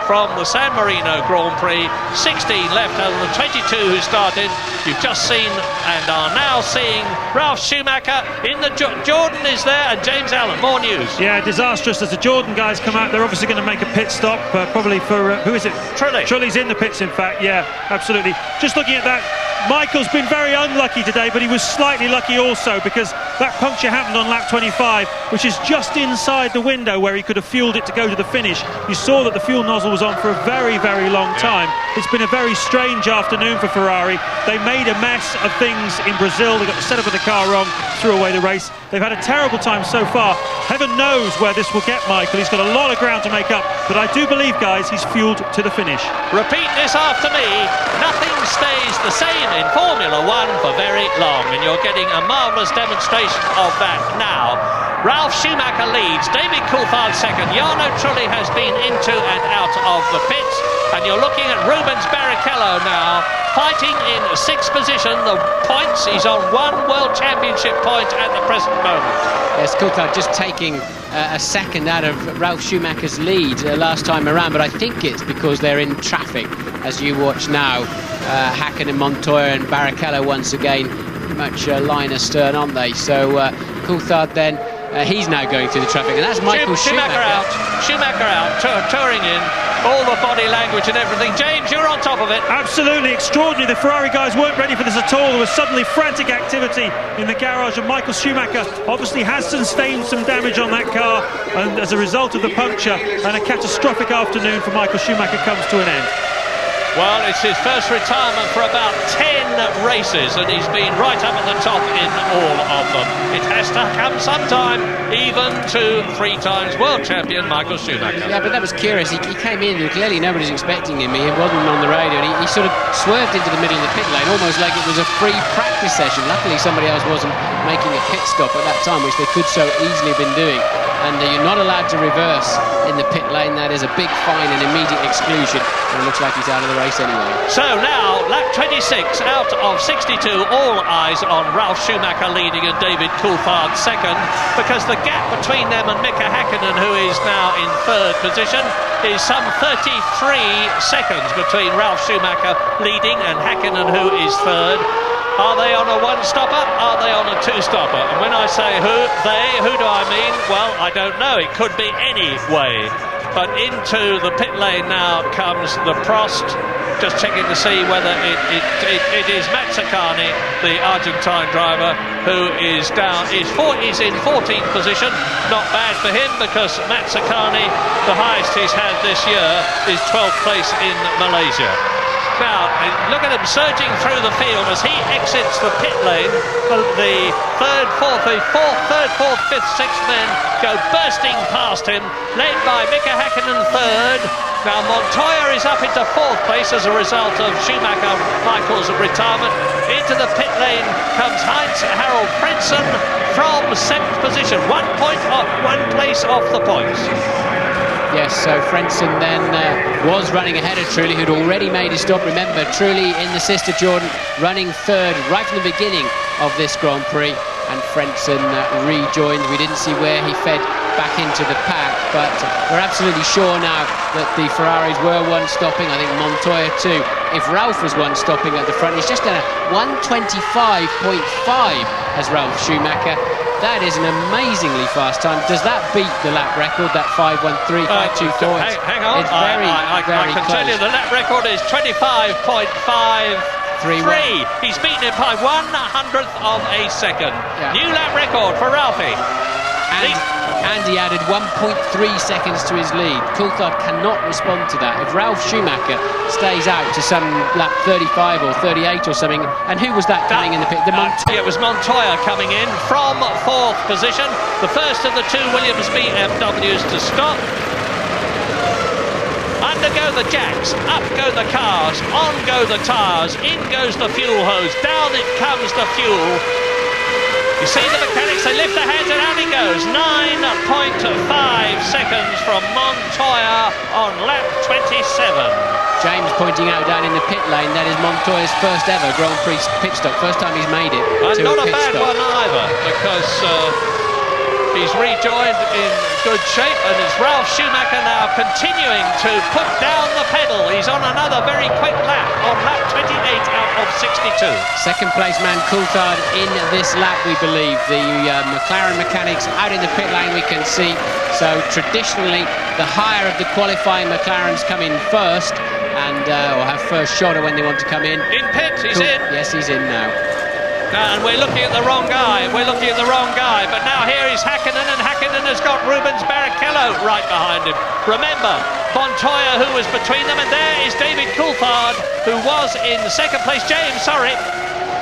from the San Marino Grand Prix. 16 left out of the 22 who started. You've just seen and are now seeing Ralf Schumacher in the Jordan is there, and James Allen. More news. Yeah, disastrous as the Jordan guys come out. They're obviously going to make a pit stop, probably for who is it? Trulli. Trulli's in the pits, in fact. Yeah, absolutely. Just looking at that, Michael's been very unlucky today, but he was slightly lucky also, because that puncture happened on lap 25, which is just inside the window where he could have fueled it to go to the finish. You saw that the fuel nozzle was was on for a very, very long time. It's been a very strange afternoon for Ferrari. They made a mess of things in Brazil. They got the setup of the car wrong, threw away the race. They've had a terrible time so far. Heaven knows where this will get Michael. He's got a lot of ground to make up, but I do believe, guys, he's fueled to the finish. Repeat this after me. Nothing stays the same in Formula One for very long, and you're getting a marvellous demonstration of that now. Ralf Schumacher leads, David Coulthard second. Jarno Trulli has been into and out of the pits, and you're looking at Rubens Barrichello now, fighting in sixth position. The points, he's on 1 World Championship point at the present moment. Yes, Coulthard just taking a second out of Ralf Schumacher's lead last time around, but I think it's because they're in traffic, as you watch now. Häkkinen, Montoya and Barrichello once again pretty much line astern, aren't they? So Coulthard then, he's now going through the traffic, and that's Michael Schumacher out. Schumacher out, touring in, all the body language and everything. James, you're on top of it. Absolutely extraordinary. The Ferrari guys weren't ready for this at all. There was suddenly frantic activity in the garage, and Michael Schumacher obviously has sustained some damage on that car, and as a result of the puncture, and a catastrophic afternoon for Michael Schumacher comes to an end. Well, it's his first retirement for about 10 races, and he's been right up at the top in all of them. It has to come sometime, even to 3 times world champion Michael Schumacher. Yeah, but that was curious. He came in, and clearly nobody's expecting him. He wasn't on the radio, and he sort of swerved into the middle of the pit lane, almost like it was a free practice session. Luckily, somebody else wasn't making a pit stop at that time, which they could so easily have been doing. And you're not allowed to reverse in the pit lane. That is a big fine and immediate exclusion. And it looks like he's out of the race anyway. So now, lap 26 out of 62. All eyes on Ralf Schumacher leading and David Coulthard second, because the gap between them and Mika Häkkinen, who is now in third position, is some 33 seconds between Ralf Schumacher leading and Häkkinen, who is third. Are they on a one-stopper? Are they on a two-stopper? And when I say who do I mean? Well, I don't know. It could be any way. But into the pit lane now comes the Prost, just checking to see whether it is Mazzacani, the Argentine driver, who is in 14th position. Not bad for him, because Mazzacani, the highest he's had this year, is 12th place in Malaysia. Now, look at him surging through the field as he exits the pit lane. The third, fourth, fifth, sixth men go bursting past him, led by Mika Häkkinen third. Now, Montoya is up into 4th place as a result of Schumacher Michael's retirement. Into the pit lane comes Heinz-Harald Frentzen from 7th position, 1 place off the points. Yes, so Frentzen then was running ahead of Trulli, who'd already made his stop. Remember, Trulli in the sister Jordan running third right from the beginning of this Grand Prix, and Frentzen rejoined. We didn't see where he fed back into the pack, but we're absolutely sure now that the Ferraris were one-stopping. I think Montoya too. If Ralf was one-stopping at the front, he's just done a 1:25.5 as Ralf Schumacher. That is an amazingly fast time. Does that beat the lap record, that 5:13, 5:24? Hang on, I can tell you the lap record is 25.53. He's beaten it by 1/100th of a second. Yeah. New lap record for Ralphie. And he added 1.3 seconds to his lead. Coulthard cannot respond to that. If Ralf Schumacher stays out to some lap 35 or 38 or something, and who was that coming in the pit? It was Montoya coming in from 4th position, the first of the 2 Williams BMWs to stop. Under go the jacks, up go the cars, on go the tyres, in goes the fuel hose, down it comes the fuel. You see the mechanics, they lift their hands and out he goes. 9.5 seconds from Montoya on lap 27. James pointing out down in the pit lane, that is Montoya's first ever Grand Prix pit stop. First time he's made it to not a pit bad stop. one either, because he's rejoined in good shape, and it's Ralf Schumacher now continuing to put down the pedal. He's on another very quick lap on lap 28 out of 62. Second place man Coulthard in this lap, we believe. The McLaren mechanics out in the pit lane, we can see. So traditionally, the higher of the qualifying McLarens come in first, and or have first shot when they want to come in. In pit, he's in. Yes, he's in now. And we're looking at the wrong guy. But now here is Hakkinen, and Hakkinen has got Rubens Barrichello right behind him. Remember, Montoya, who was between them, and there is David Coulthard, who was in second place. James, sorry.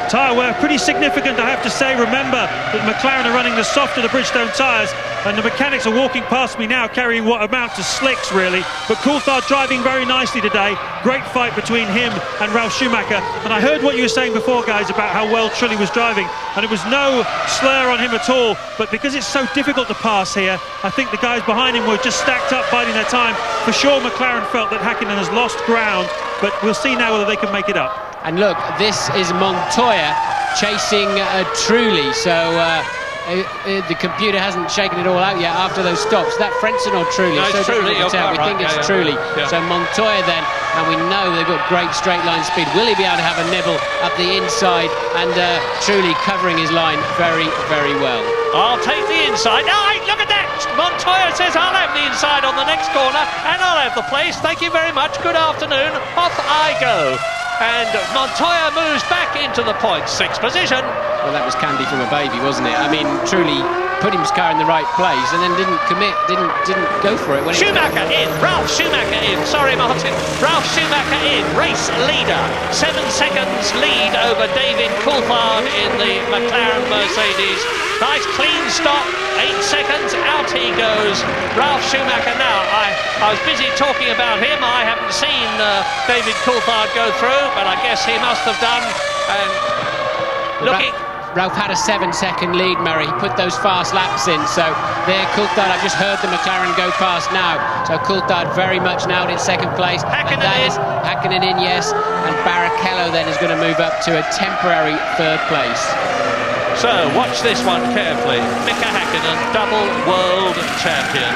Tyre wear pretty significant, I have to say. Remember that McLaren are running the soft of the Bridgestone tyres, and the mechanics are walking past me now carrying what amount to slicks, really. But Coulthard driving very nicely today. Great fight between him and Ralf Schumacher. And I heard what you were saying before, guys, about how well Trulli was driving, and it was no slur on him at all. But because it's so difficult to pass here, I think the guys behind him were just stacked up, biding their time. For sure, McLaren felt that Hakkinen has lost ground, but we'll see now whether they can make it up. And look, this is Montoya chasing Trulli, so the computer hasn't shaken it all out yet after those stops. That Frentzen or Trulli? No, it's Trulli. We think it's Trulli. Yeah. So Montoya then, and we know they've got great straight line speed. Will he be able to have a nibble up the inside? And Trulli covering his line very, very well. I'll take the inside. Oh, look at that! Montoya says, I'll have the inside on the next corner, and I'll have the place. Thank you very much. Good afternoon. Off I go. And Montoya moves back into the .6 position. Well, that was candy from a baby, wasn't it? I mean, Trulli put his car in the right place and then didn't commit, didn't go for it. When Schumacher in, Ralf Schumacher in. Sorry, Martin. Ralf Schumacher in, race leader. 7 seconds lead over David Coulthard in the McLaren Mercedes. Nice clean stop. 8 seconds, out he goes. Ralf Schumacher now. I was busy talking about him. I haven't seen David Coulthard go through, but I guess he must have done. And looking. Ralf had a 7-second lead, Murray. He put those fast laps in. So there, Coulthard, I've just heard the McLaren go past now. So Coulthard very much now in second place. Hakkinen in, yes. And Barrichello then is going to move up to a temporary third place. So watch this one carefully. Mika Hakkinen, double world champion.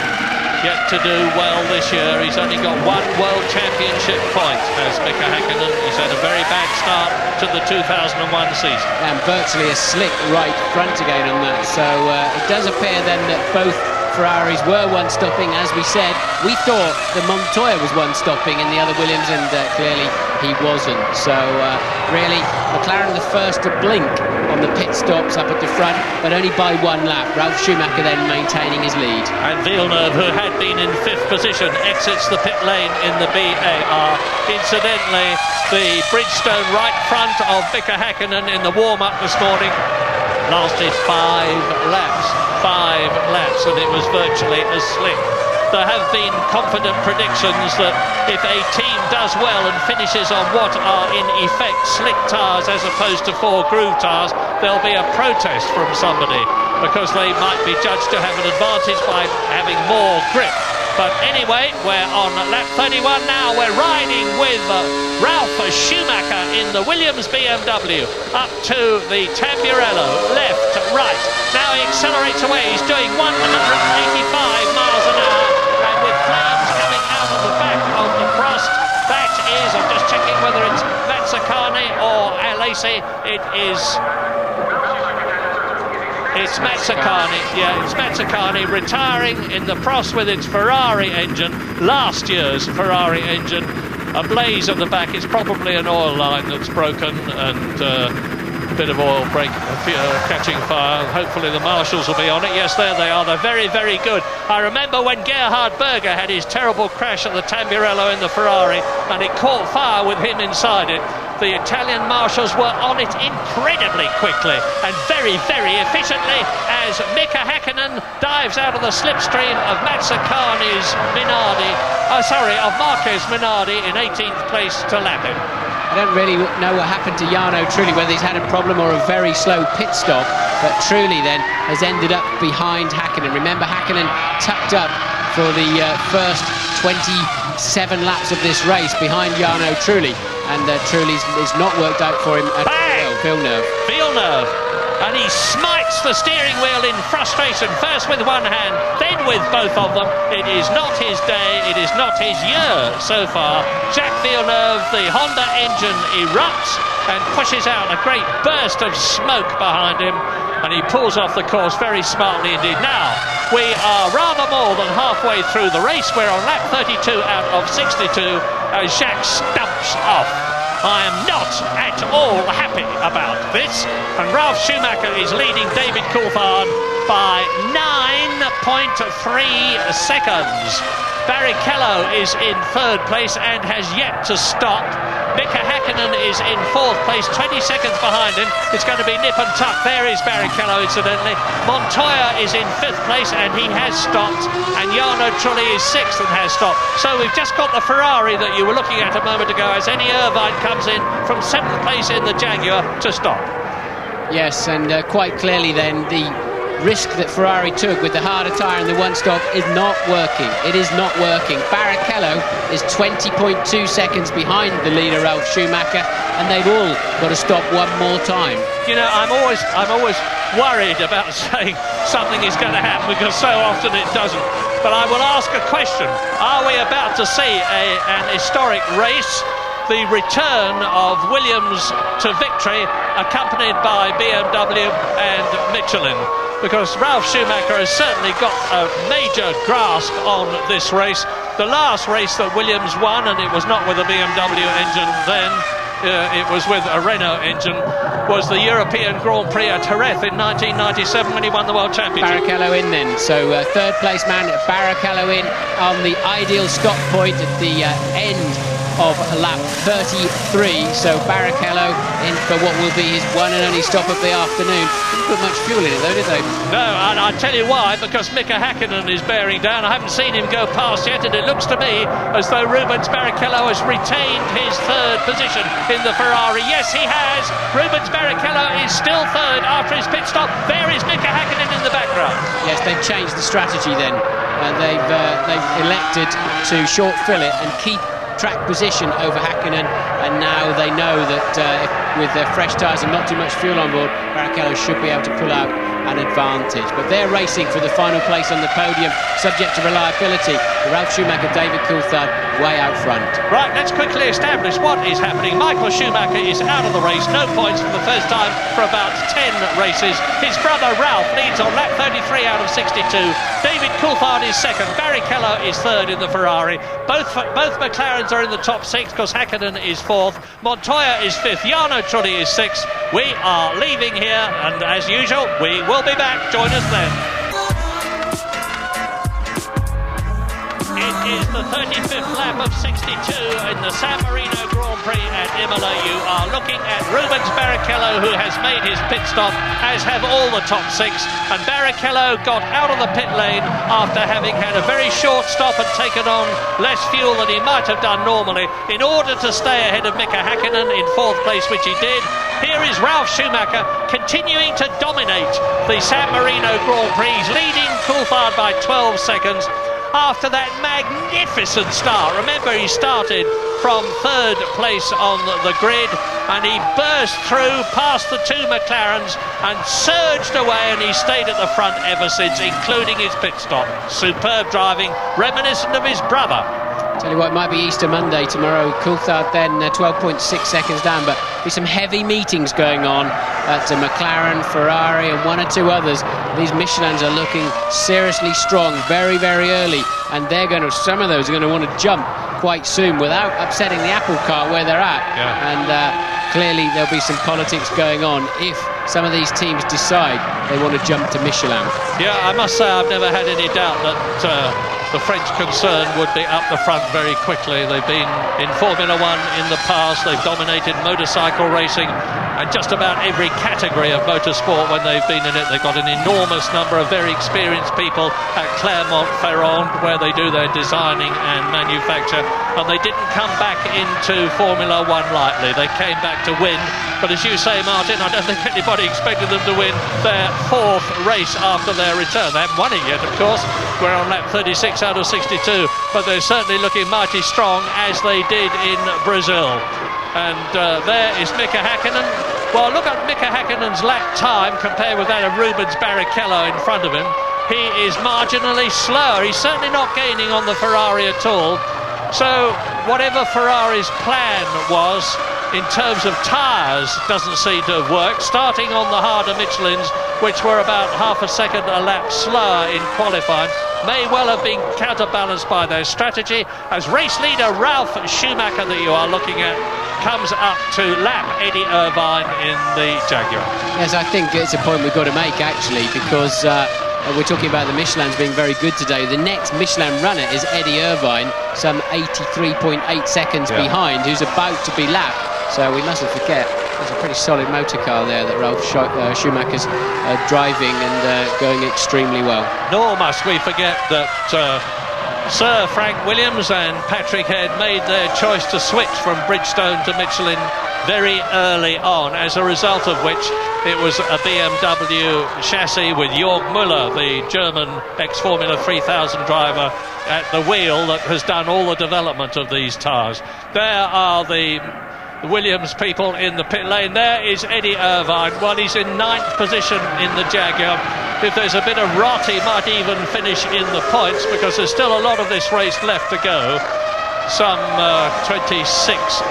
Yet to do well this year. He's only got 1 World Championship point as Mika Hakkinen. He's had a very bad start to the 2001 season. And virtually a slick right front again on that. So it does appear then that both Ferraris were one-stopping. As we said, we thought that Montoya was one-stopping in the other Williams, and clearly he wasn't. So really, McLaren the first to blink on the pit stops up at the front, but only by 1 lap. Ralf Schumacher then maintaining his lead. And Villeneuve, who had been in 5th position, exits the pit lane in the BAR. Incidentally, the Bridgestone right front of Mika Hakkinen in the warm-up this morning lasted 5 laps, and it was virtually as slick. There have been confident predictions that if a team does well and finishes on what are in effect slick tyres as opposed to 4 groove tyres, there'll be a protest from somebody because they might be judged to have an advantage by having more grip. But anyway, we're on lap 31 now. We're riding with Ralf Schumacher in the Williams BMW up to the Tamburello, left, right. Now he accelerates away. He's doing 185 miles an hour. And with flames coming out of the back of the Prost, that is, I'm just checking whether it's Mazzacane or Alesi. It's Mazzacane, yeah, it's Mazzacane retiring in the Prost with its Ferrari engine, last year's Ferrari engine, ablaze at the back. It's probably an oil line that's broken and a bit of oil catching fire. Hopefully the marshals will be on it. Yes, there they are. They're very, very good. I remember when Gerhard Berger had his terrible crash at the Tamburello in the Ferrari and it caught fire with him inside it. The Italian marshals were on it incredibly quickly and very, very efficiently as Mika Hakkinen dives out of the slipstream of Mazzacane's Marquez Minardi in 18th place to lap him. I don't really know what happened to Jarno Trulli, whether he's had a problem or a very slow pit stop, but Trulli then has ended up behind Hakkinen. Remember, Hakkinen tucked up for the first 27 laps of this race behind Jarno Trulli, and Trulli's not worked out for him at all. Villeneuve. And he smites the steering wheel in frustration, first with one hand, then with both of them. It is not his day, it is not his year so far. Jacques Villeneuve, the Honda engine erupts and pushes out a great burst of smoke behind him, and he pulls off the course very smartly indeed. Now, we are rather more than halfway through the race. We're on lap 32 out of 62 as Jacques stumps off. I am not at all happy about this. And Ralf Schumacher is leading David Coulthard by 9.3 seconds. Barrichello is in third place and has yet to stop. Mika Häkkinen is in fourth place, 20 seconds behind him. It's going to be nip and tuck. There is Barrichello, incidentally. Montoya is in fifth place and he has stopped. And Jarno Trulli is sixth and has stopped. So we've just got the Ferrari that you were looking at a moment ago as Eddie Irvine comes in from seventh place in the Jaguar to stop. Yes, and quite clearly then the risk that Ferrari took with the harder tyre and the one stop is not working. It is not working. Barrichello is 20.2 seconds behind the leader Ralf Schumacher, and they've all got to stop one more time. You know, I'm always worried about saying something is going to happen because so often it doesn't. But I will ask a question. Are we about to see an historic race? The return of Williams to victory, accompanied by BMW and Michelin. Because Ralf Schumacher has certainly got a major grasp on this race. The last race that Williams won, and it was not with a BMW engine then, it was with a Renault engine, was the European Grand Prix at Jerez in 1997 when he won the World Championship. Barrichello in then, so third place man Barrichello in on the ideal stop point at the end of lap 33, so Barrichello in for what will be his one and only stop of the afternoon. Didn't put much fuel in it though, did they? No, and I'll tell you why, because Mika Häkkinen is bearing down. I haven't seen him go past yet, and it looks to me as though Rubens Barrichello has retained his third position in the Ferrari. Yes, he has. Rubens Barrichello is still third after his pit stop. There is Mika Häkkinen in the background. Yes, they've changed the strategy then. They've elected to short fill it and keep track position over Häkkinen, and now they know that with their fresh tyres and not too much fuel on board, Barrichello should be able to pull out an advantage. But they're racing for the final place on the podium, subject to reliability. Ralf Schumacher, David Coulthard, way out front. Right, let's quickly establish what is happening. Michael Schumacher is out of the race, no points for the first time for about 10 races. His brother Ralf leads on lap 33 out of 62. David Coulthard is second. Barrichello is third in the Ferrari. Both McLarens are in the top six because Häkkinen is fourth. Montoya is fifth. Jarno Trulli is sixth. We are leaving here, and as usual, we will be back. Join us then. It is the 35th lap of 62 in the San Marino Grand Prix at Imola. You are looking at Rubens Barrichello, who has made his pit stop, as have all the top six. And Barrichello got out of the pit lane after having had a very short stop and taken on less fuel than he might have done normally in order to stay ahead of Mika Häkkinen in fourth place, which he did. Here is Ralf Schumacher continuing to dominate the San Marino Grand Prix, leading Coulthard by 12 seconds. After that magnificent start. Remember, he started from third place on the grid and he burst through past the two McLarens and surged away, and he stayed at the front ever since, including his pit stop. Superb driving, reminiscent of his brother. Tell you what, it might be Easter Monday tomorrow. Coulthard then 12.6 seconds down, but there's some heavy meetings going on at McLaren, Ferrari and one or two others. These Michelins are looking seriously strong very, very early, and some of those are going to want to jump quite soon without upsetting the apple cart where they're at. Yeah. And clearly there'll be some politics going on if some of these teams decide they want to jump to Michelin. Yeah, I must say I've never had any doubt that the French concern would be up the front very quickly. They've been in Formula One in the past. They've dominated motorcycle racing and just about every category of motorsport when they've been in it. They've got an enormous number of very experienced people at Clermont-Ferrand where they do their designing and manufacture, and they didn't come back into Formula One lightly. They came back to win, but as you say, Martin, I don't think anybody expected them to win their fourth race after their return. They haven't won it yet, of course. We're on lap 36 out of 62, but they're certainly looking mighty strong as they did in Brazil. And there is Mika Häkkinen. Well, look at Mika Häkkinen's lap time compared with that of Rubens Barrichello in front of him. He is marginally slower. He's certainly not gaining on the Ferrari at all. So whatever Ferrari's plan was, in terms of tyres, doesn't seem to have worked. Starting on the harder Michelins, which were about half a second a lap slower in qualifying, may well have been counterbalanced by their strategy, as race leader Ralf Schumacher, that you are looking at, comes up to lap Eddie Irvine in the Jaguar. Yes, I think it's a point we've got to make, actually, because we're talking about the Michelins being very good today. The next Michelin runner is Eddie Irvine, some 83.8 seconds behind, who's about to be lapped. So we mustn't forget, there's a pretty solid motor car there that Ralf Schumacher's driving and going extremely well. Nor must we forget that Sir Frank Williams and Patrick Head made their choice to switch from Bridgestone to Michelin very early on, as a result of which it was a BMW chassis with Jörg Müller, the German ex-Formula 3000 driver, at the wheel that has done all the development of these tyres. There are the Williams people in the pit lane. There is Eddie Irvine. Well, he's in 9th position in the Jaguar. If there's a bit of rot, he might even finish in the points, because there's still a lot of this race left to go. Some 26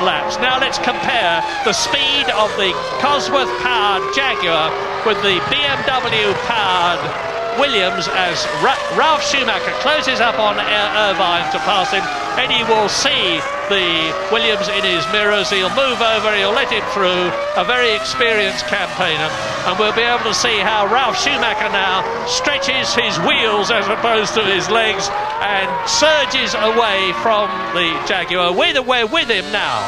laps. Now let's compare the speed of the Cosworth-powered Jaguar with the BMW-powered Williams as Ralf Schumacher closes up on Irvine to pass him. Eddie will see the Williams in his mirrors. He'll move over, he'll let him through. A very experienced campaigner, and we'll be able to see how Ralf Schumacher now stretches his wheels as opposed to his legs and surges away from the Jaguar. We're with him now.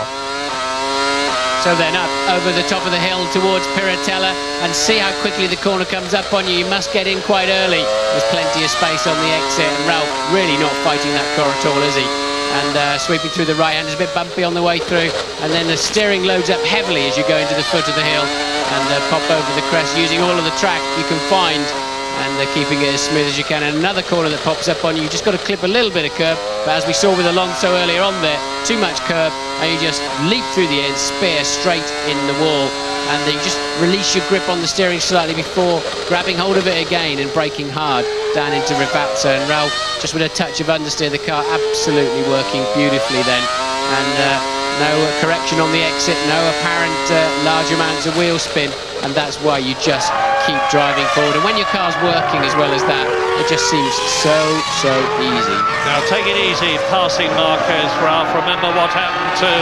So then up over the top of the hill towards Piratella, and see how quickly the corner comes up on you. You must get in quite early. There's plenty of space on the exit, and Ralf really not fighting that car at all, is he? And sweeping through the right hand is a bit bumpy on the way through, and then the steering loads up heavily as you go into the foot of the hill and pop over the crest, using all of the track you can find, and keeping it as smooth as you can. And another corner that pops up on you, you just got to clip a little bit of curb, but as we saw with Alonso earlier on there, too much curb, and you just leap through the end, spear straight in the wall, and then you just release your grip on the steering slightly before grabbing hold of it again and braking hard down into Rivazza. And Ralf, just with a touch of understeer, the car absolutely working beautifully then, and no correction on the exit, no apparent large amounts of wheel spin, and that's why you just keep driving forward. And when your car's working as well as that, it just seems so easy. Now take it easy, passing Marquez, Ralf. Remember what happened to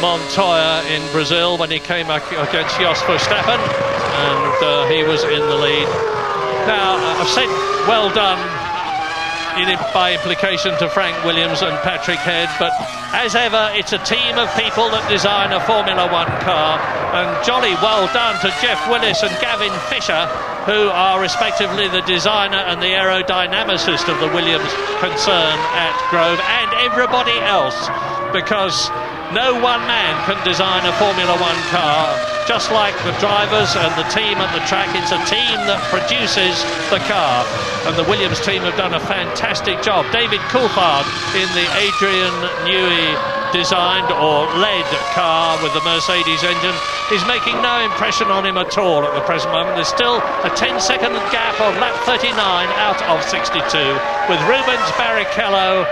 Montoya in Brazil when he came against Jos Verstappen, and he was in the lead. Now, I've said well done by implication to Frank Williams and Patrick Head, but as ever, it's a team of people that design a Formula One car, and jolly well done to Jeff Willis and Gavin Fisher, who are respectively the designer and the aerodynamicist of the Williams concern at Grove, and everybody else, because no one man can design a Formula One car. Just like the drivers and the team at the track, it's a team that produces the car, and the Williams team have done a fantastic job. David Coulthard in the Adrian Newey designed or led car with the Mercedes engine is making no impression on him at all at the present moment. There's still a 10-second gap of lap 39 out of 62, with Rubens Barrichello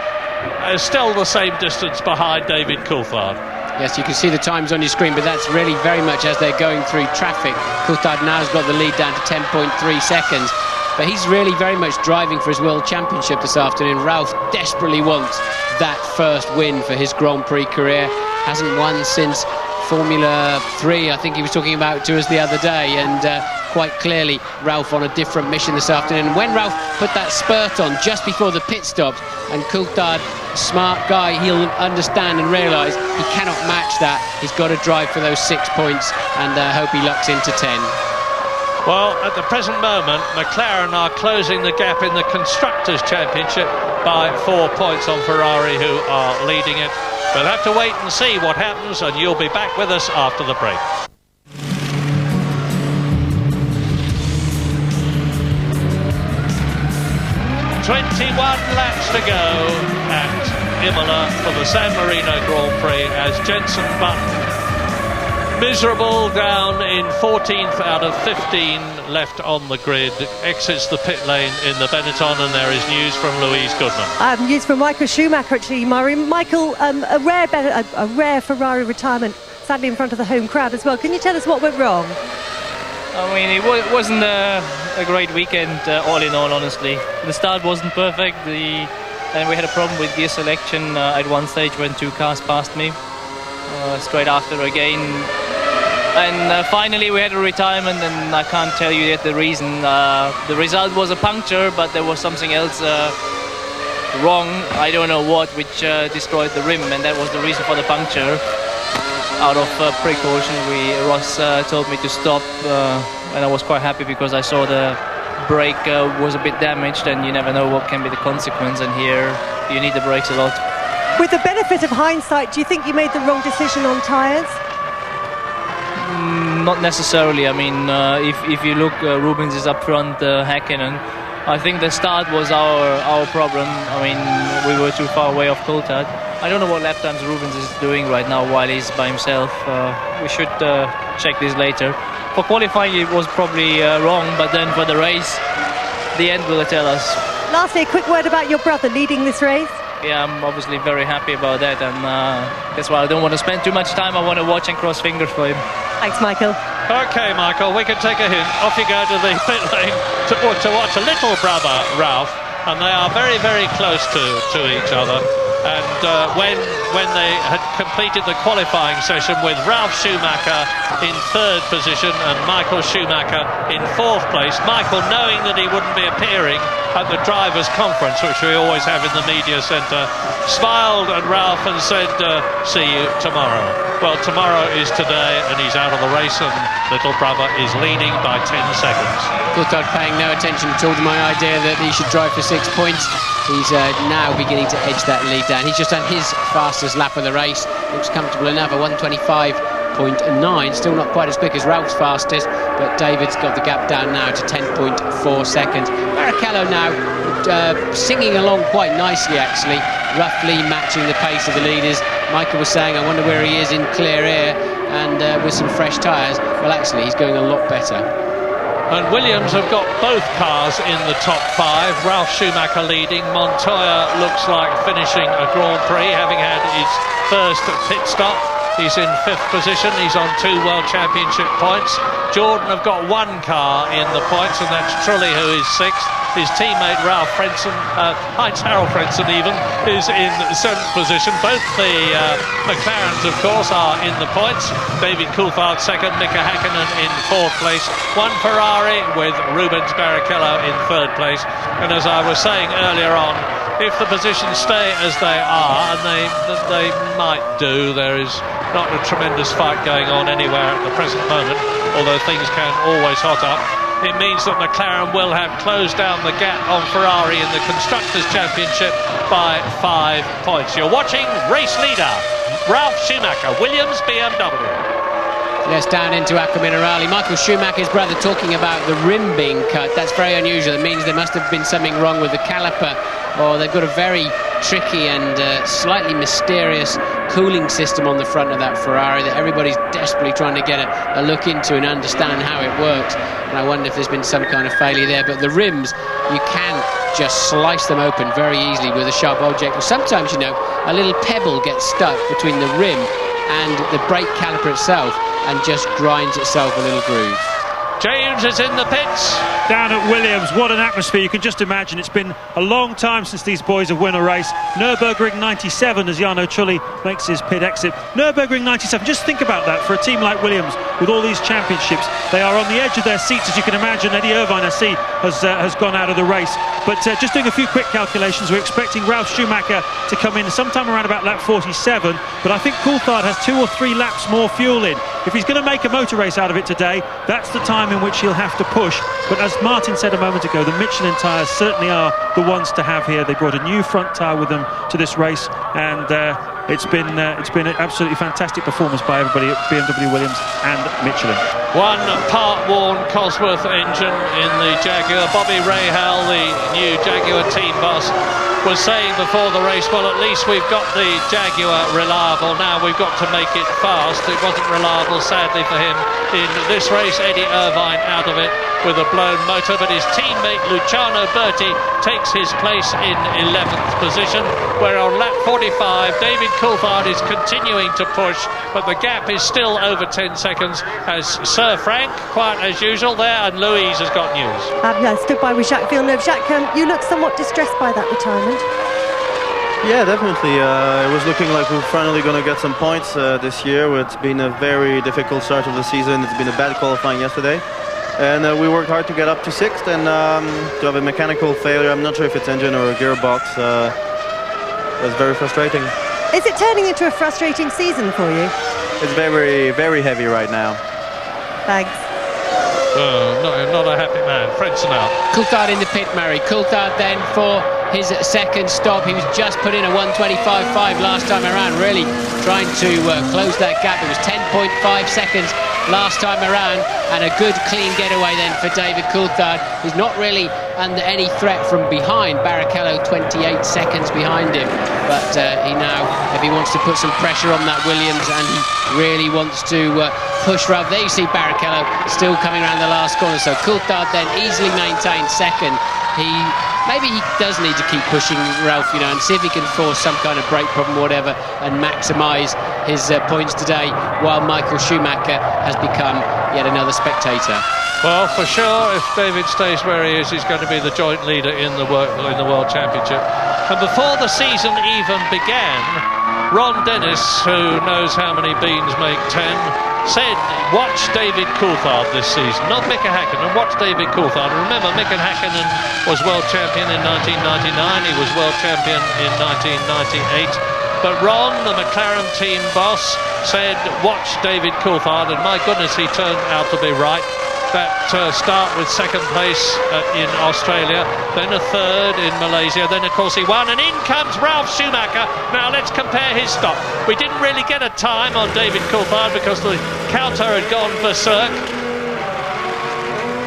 still the same distance behind David Coulthard. Yes, you can see the times on your screen, but that's really very much as they're going through traffic. Coulthard now has got the lead down to 10.3 seconds, but he's really very much driving for his World Championship this afternoon. Ralf desperately wants that first win for his Grand Prix career. Hasn't won since Formula 3, I think he was talking about to us the other day, and quite clearly Ralf on a different mission this afternoon. When Ralf put that spurt on just before the pit stops, and Coulthard, smart guy, he'll understand and realise he cannot match that. He's got to drive for those 6 points, and hope he lucks into 10. Well, at the present moment, McLaren are closing the gap in the Constructors' Championship by 4 points on Ferrari, who are leading it. We'll have to wait and see what happens, and you'll be back with us after the break. 21 laps to go at Imola for the San Marino Grand Prix, as Jenson Button, miserable, down in 14th out of 15 left on the grid, exits the pit lane in the Benetton, and there is news from Louise Goodman. News from Michael Schumacher, actually, Murray. Michael, a rare Ferrari retirement sadly in front of the home crowd as well. Can you tell us what went wrong? I mean, it wasn't a great weekend, all in all, honestly. The start wasn't perfect. Then we had a problem with gear selection at one stage when 2 cars passed me straight after again. And finally we had a retirement, and I can't tell you yet the reason. The result was a puncture, but there was something else wrong. I don't know what, which destroyed the rim, and that was the reason for the puncture. Out of precaution, Ross told me to stop, and I was quite happy because I saw the brake was a bit damaged, and you never know what can be the consequence, and here you need the brakes a lot. With the benefit of hindsight, do you think you made the wrong decision on tyres? Not necessarily. I mean, if you look, Rubens is up front, Häkkinen. I think the start was our problem. I mean, we were too far away off Coulthard. I don't know what lap times Rubens is doing right now while he's by himself. We should check this later. For qualifying it was probably wrong, but then for the race, the end will tell us. Lastly, a quick word about your brother leading this race. Yeah, I'm obviously very happy about that, and that's why I don't want to spend too much time. I want to watch and cross fingers for him. Thanks, Michael. OK, Michael, we can take a hint. Off you go to the pit lane to watch a little brother, Ralph, and they are very, very close to each other. And when they had completed the qualifying session with Ralf Schumacher in 3rd position and Michael Schumacher in 4th place, Michael, knowing that he wouldn't be appearing at the drivers' conference, which we always have in the media centre, smiled at Ralph and said, see you tomorrow. Well, tomorrow is today, and he's out of the race, and little brother is leading by 10 seconds. Coulthard paying no attention at all to my idea that he should drive for 6 points. He's now beginning to edge that lead down. He's just done his fastest lap of the race. Looks comfortable enough, a 1:25.9. Still not quite as quick as Ralph's fastest, but David's got the gap down now to 10.4 seconds. Barrichello now singing along quite nicely, actually, roughly matching the pace of the leaders. Michael was saying, I wonder where he is in clear air and with some fresh tyres. Well, actually, he's going a lot better. And Williams have got both cars in the top 5. Ralf Schumacher leading. Montoya looks like finishing a Grand Prix, having had his first pit stop. He's in 5th position. He's on 2 World Championship points. Jordan have got 1 car in the points, and that's Trulli, who is 6th. His teammate Ralph Frentzen, Heinz-Harald Frentzen even, is in 7th position. Both the McLarens, of course, are in the points. David Coulthard 2nd, Mika Häkkinen in 4th place. 1 Ferrari with Rubens Barrichello in 3rd place. And as I was saying earlier on, if the positions stay as they are, and they might do, there is not a tremendous fight going on anywhere at the present moment, although things can always hot up. It means that McLaren will have closed down the gap on Ferrari in the Constructors' Championship by 5 points. You're watching race leader Ralf Schumacher, Williams, BMW. Yes, down into Acqua Minerale. Michael Schumacher's brother talking about the rim being cut. That's very unusual. It means there must have been something wrong with the caliper, or they've got a very tricky and slightly mysterious cooling system on the front of that Ferrari that everybody's desperately trying to get a look into and understand how it works. And I wonder if there's been some kind of failure there. But the rims, you can just slice them open very easily with a sharp object. Or sometimes, you know, a little pebble gets stuck between the rim and the brake caliper itself and just grinds itself a little groove. James is in the pits. Down at Williams, what an atmosphere. You can just imagine it's been a long time since these boys have won a race. Nürburgring 97 as Jarno Trulli makes his pit exit. Nürburgring 97, just think about that for a team like Williams with all these championships. They are on the edge of their seats, as you can imagine. Eddie Irvine, I see, has gone out of the race. But just doing a few quick calculations, we're expecting Ralf Schumacher to come in sometime around about lap 47. But I think Coulthard has 2 or 3 laps more fuel in. If he's going to make a motor race out of it today, that's the time in which he'll have to push. But as Martin said a moment ago, the Michelin tyres certainly are the ones to have here. They brought a new front tyre with them to this race, and it's been an absolutely fantastic performance by everybody at BMW, Williams and Michelin. 1 part-worn Cosworth engine in the Jaguar. Bobby Rahal, the new Jaguar team boss, was saying before the race, well, at least we've got the Jaguar reliable. Now we've got to make it fast. It wasn't reliable, sadly, for him in this race. Eddie Irvine out of it. with a blown motor, but his teammate Luciano Berti takes his place in 11th position, where on lap 45 David Coulthard is continuing to push, but the gap is still over 10 seconds as Sir Frank, quite as usual there, and Louise has got news. I stood by with Jacques Villeneuve. Jacques, you look somewhat distressed by that retirement. Yeah, definitely. It was looking like we're finally going to get some points this year. It's been a very difficult start of the season. It's been a bad qualifying yesterday. And we worked hard to get up to 6th and to have a mechanical failure. I'm not sure if it's engine or a gearbox. It's very frustrating. Is it turning into a frustrating season for you? It's very, very heavy right now. Thanks. Not a happy man. Fredson out. Coulthard in the pit, Murray. Coulthard then for his second stop. He was just put in a 1:25.5 last time around, really trying to close that gap. It was 10.5 seconds last time around, and a good clean getaway then for David Coulthard, who's not really under any threat from behind. Barrichello 28 seconds behind him, but he now, if he wants to put some pressure on that Williams, and he really wants to push Ralph. There you see Barrichello still coming around the last corner, so Coulthard then easily maintained second. Maybe he does need to keep pushing Ralph, you know, and see if he can force some kind of brake problem or whatever and maximise his points today, while Michael Schumacher has become yet another spectator. Well, for sure, if David stays where he is, he's going to be the joint leader in the World Championship. And before the season even began, Ron Dennis, who knows how many beans make 10, said, watch David Coulthard this season, not Mika Häkkinen, watch David Coulthard. And remember, Mika Häkkinen was world champion in 1999, he was world champion in 1998. But Ron, the McLaren team boss, said, watch David Coulthard, and my goodness, he turned out to be right. That start with second place in Australia, then a third in Malaysia, then of course he won, and in comes Ralf Schumacher. Now let's compare his stop. We didn't really get a time on David Coulthard because the counter had gone berserk.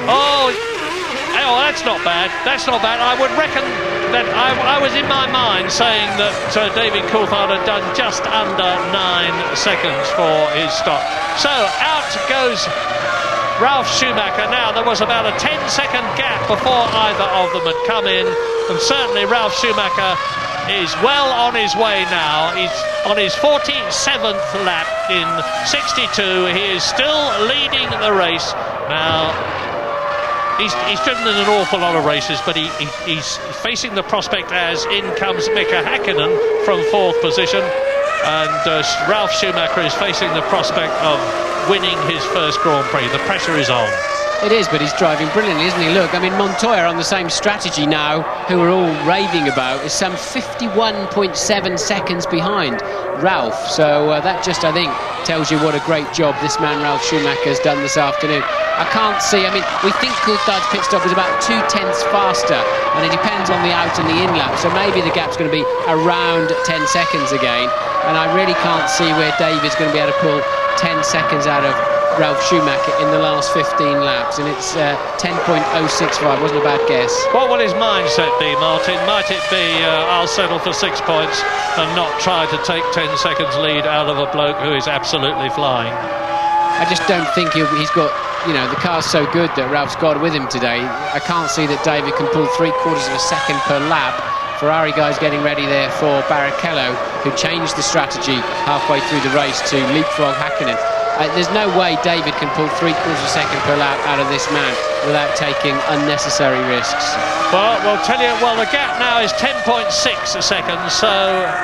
Oh, that's not bad. That's not bad. I would reckon that I was in my mind saying that David Coulthard had done just under 9 seconds for his stop. So out goes Ralf Schumacher. Now, there was about a 10-second gap before either of them had come in, and certainly Ralf Schumacher is well on his way now. He's on his 47th lap in 62. He is still leading the race. Now, he's driven in an awful lot of races, but he's facing the prospect as in comes Mika Häkkinen from 4th position, and Ralf Schumacher is facing the prospect of winning his first Grand Prix. The pressure is on. It is, but he's driving brilliantly, isn't he? Look, I mean, Montoya on the same strategy now, who we're all raving about, is some 51.7 seconds behind Ralf. So that just, I think, tells you what a great job this man Ralf Schumacher has done this afternoon. I can't see, I mean, we think Coulthard's pit stop was about 0.2 faster, and it depends on the out and the in lap, so maybe the gap's going to be around 10 seconds again, and I really can't see where David's going to be able to pull 10 seconds out of Ralf Schumacher in the last 15 laps, and it's 10.065. Wasn't a bad guess. What will his mindset be, Martin? Might it be I'll settle for 6 points and not try to take 10 seconds lead out of a bloke who is absolutely flying? I just don't think he's got, you know, the car's so good that Ralph's got with him today. I can't see that David can pull 3/4 of a second per lap. Ferrari guys getting ready there for Barrichello, who changed the strategy halfway through the race to leapfrog Häkkinen. There's no way David can pull 3/4 of a second per lap out of this man without taking unnecessary risks. Well, we'll tell you, the gap now is 10.6 seconds, so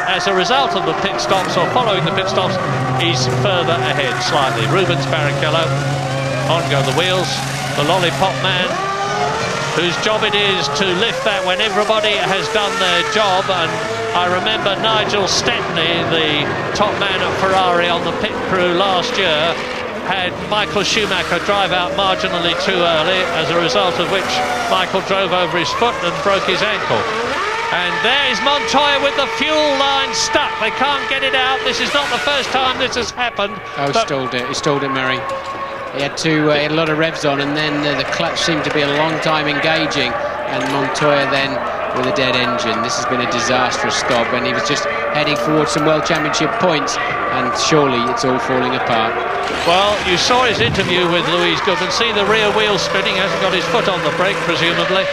as a result of the pit stops, or following the pit stops, he's further ahead slightly. Rubens Barrichello, on go the wheels, the lollipop man, whose job it is to lift that when everybody has done their job. And I remember Nigel Stepney, the top man at Ferrari on the pit crew last year, had Michael Schumacher drive out marginally too early, as a result of which Michael drove over his foot and broke his ankle. And there is Montoya with the fuel line stuck. They can't get it out. This is not the first time this has happened. Oh, he stalled it, Murray. He had a lot of revs on, and then the clutch seemed to be a long time engaging, and Montoya then with a dead engine. This has been a disastrous stop, and he was just heading towards some World Championship points, and surely it's all falling apart. Well, you saw his interview with Louise Goodman. See the rear wheel spinning, hasn't got his foot on the brake, presumably.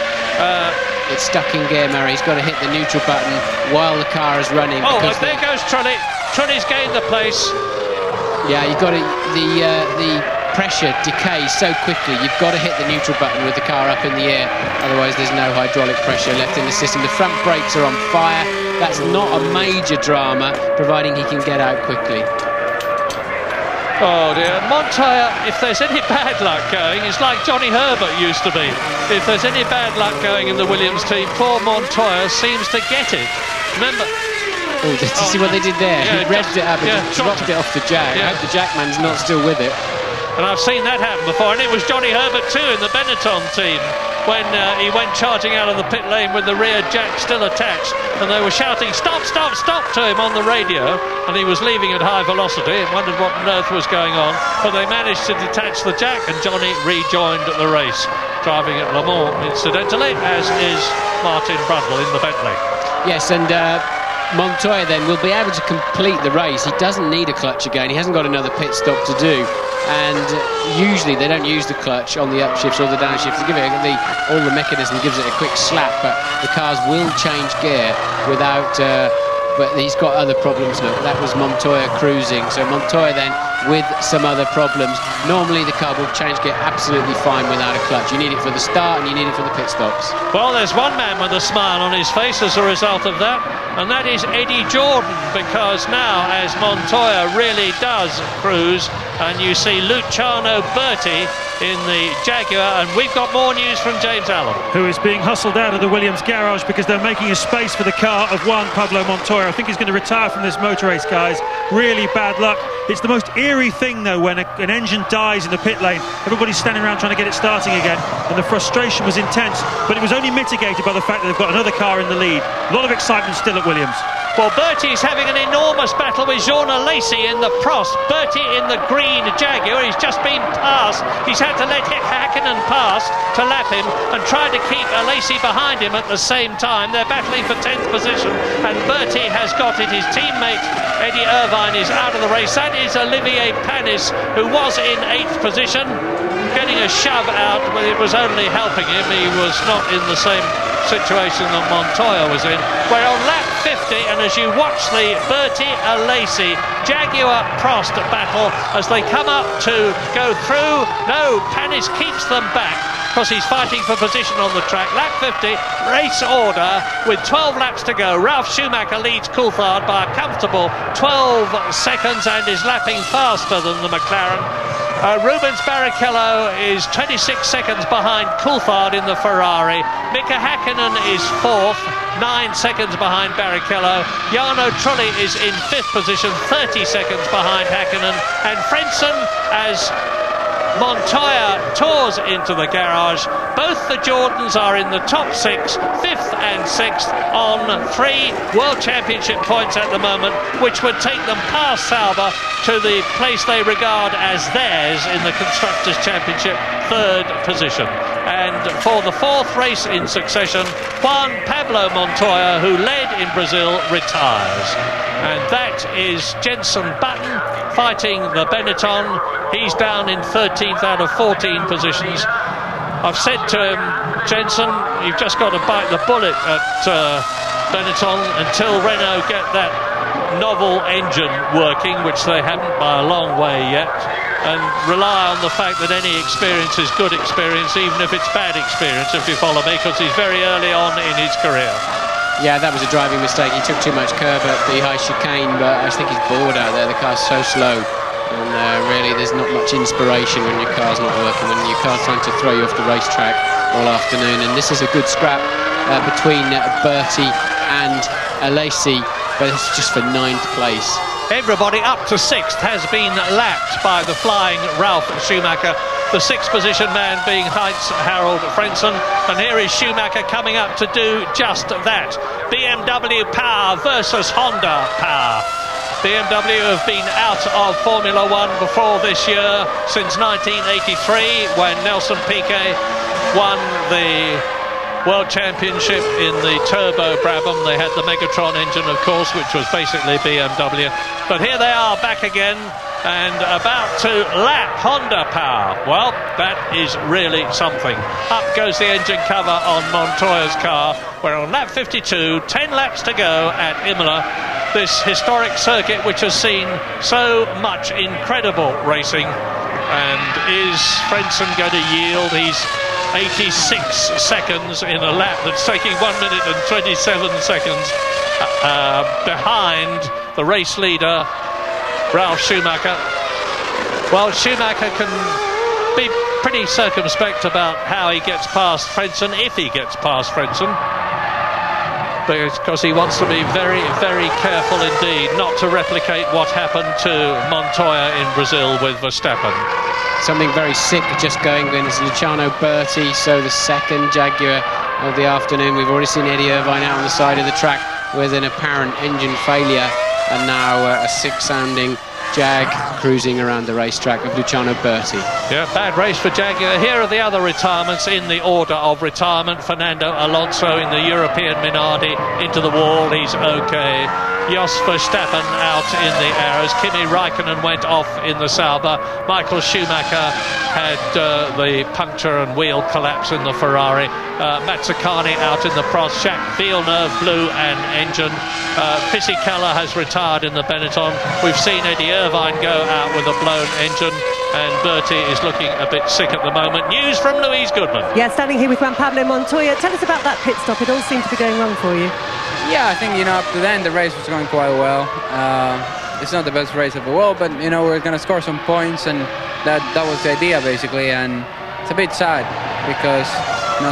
It's stuck in gear, Murray. He's got to hit the neutral button while the car is running. Oh, and there goes Trulli. Trulli's gained the place. Yeah, you've got to, the pressure decays so quickly. You've got to hit the neutral button with the car up in the air. Otherwise, there's no hydraulic pressure left in the system. The front brakes are on fire. That's not a major drama, providing he can get out quickly. Oh dear, Montoya, if there's any bad luck going, it's like Johnny Herbert used to be. If there's any bad luck going in the Williams team, poor Montoya seems to get it. Remember... Oh, did you see what they did there? Yeah, he revved it up and just dropped it off the jack. Yeah. I hope the jackman's not still with it. And I've seen that happen before, and it was Johnny Herbert too in the Benetton team when he went charging out of the pit lane with the rear jack still attached, and they were shouting stop, stop, stop to him on the radio, and he was leaving at high velocity and wondered what on earth was going on, but they managed to detach the jack and Johnny rejoined the race, driving at Le Mans incidentally, as is Martin Brundle in the Bentley. Yes, and Montoya then will be able to complete the race. He doesn't need a clutch again. He hasn't got another pit stop to do, and usually they don't use the clutch on the upshifts or the downshifts. They give it all the mechanism gives it a quick slap, but the cars will change gear without but he's got other problems. Look, that was Montoya cruising, so Montoya then with some other problems. Normally the car will change gear absolutely fine without a clutch. You need it for the start and you need it for the pit stops. Well, there's one man with a smile on his face as a result of that, and that is Eddie Jordan, because now as Montoya really does cruise, and you see Luciano Berti in the Jaguar, and we've got more news from James Allen, who is being hustled out of the Williams garage because they're making a space for the car of one Pablo Montoya. I think he's going to retire from this motor race, guys. Really bad luck. It's the most eerie thing, though, when an engine dies in the pit lane. Everybody's standing around trying to get it starting again, and the frustration was intense, but it was only mitigated by the fact that they've got another car in the lead. A lot of excitement still at Williams. Well, Bertie's having an enormous battle with Jean Alesi in the Prost. Bertie in the green Jaguar. He's just been passed. He's had to let Hakkinen pass to lap him and try to keep Alesi behind him at the same time. They're battling for 10th position, and Bertie has got it. His teammate Eddie Irvine is out of the race. That is Olivier Panis, who was in 8th position, getting a shove out, but it was only helping him. He was not in the same situation that Montoya was in. We're on lap 50, and as you watch the Bertie Alesi Jaguar Prost battle as they come up to go through, no, Panis keeps them back because he's fighting for position on the track. Lap 50, race order with 12 laps to go. Ralf Schumacher leads Coulthard by a comfortable 12 seconds and is lapping faster than the McLaren. Rubens Barrichello is 26 seconds behind Coulthard in the Ferrari. Mika Hakkinen is 4th, 9 seconds behind Barrichello. Jarno Trulli is in 5th position, 30 seconds behind Hakkinen. And Frentzen, as Montoya tours into the garage, both the Jordans are in the top 6, 5th and 6th on 3 World Championship points at the moment, which would take them past Sauber to the place they regard as theirs in the Constructors' Championship, 3rd position. And for the 4th race in succession, Juan Pablo Montoya, who led in Brazil, retires. And that is Jenson Button fighting the Benetton. He's down in 13th out of 14 positions. I've said to him, Jenson, you've just got to bite the bullet at Benetton until Renault get that novel engine working, which they haven't by a long way yet, and rely on the fact that any experience is good experience, even if it's bad experience, if you follow me, because he's very early on in his career. Yeah, that was a driving mistake. He took too much curb at the high chicane, but I think he's bored out there. The car's so slow, and really there's not much inspiration when your car's not working, when your car's trying to throw you off the racetrack all afternoon. And this is a good scrap between Bertie and Alesi, but it's just for 9th place. Everybody up to 6th has been lapped by the flying Ralf Schumacher, the 6th position man being Heinz-Harald Frentzen, and here is Schumacher coming up to do just that. BMW power versus Honda power. BMW have been out of Formula One before this year, since 1983, when Nelson Piquet won the World Championship in the Turbo Brabham. They had the Megatron engine, of course, which was basically BMW. But here they are back again and about to lap Honda power. Well, that is really something. Up goes the engine cover on Montoya's car. We're on lap 52, 10 laps to go at Imola. This historic circuit which has seen so much incredible racing. And is Frentzen going to yield? He's 86 seconds in a lap that's taking 1 minute and 27 seconds behind the race leader, Ralf Schumacher. Well, Schumacher can be pretty circumspect about how he gets past Frentzen, if he gets past Frentzen, because he wants to be very, very careful indeed not to replicate what happened to Montoya in Brazil with Verstappen. Something very sick just going in is Luciano Berti, so the second Jaguar of the afternoon. We've already seen Eddie Irvine out on the side of the track with an apparent engine failure, and now a sick-sounding Jag cruising around the racetrack of Luciano Berti. Yeah, bad race for Jaguar. Here are the other retirements in the order of retirement. Fernando Alonso in the European Minardi into the wall, he's okay. Jos Verstappen out in the arrows. Kimi Raikkonen went off in the Sauber. Michael Schumacher had the puncture and wheel collapse in the Ferrari. Mazzacane out in the Prost. Jacques Villeneuve blew an engine. Fisichella has retired in the Benetton. We've seen Eddie Irvine go out with a blown engine, and Berti is looking a bit sick at the moment. News from Louise Goodman. Yeah, standing here with Juan Pablo Montoya. Tell us about that pit stop. It all seemed to be going wrong for you. Yeah, I think, up to then the race was going quite well. It's not the best race of the world, but, we're going to score some points, and that was the idea, basically. And it's a bit sad because,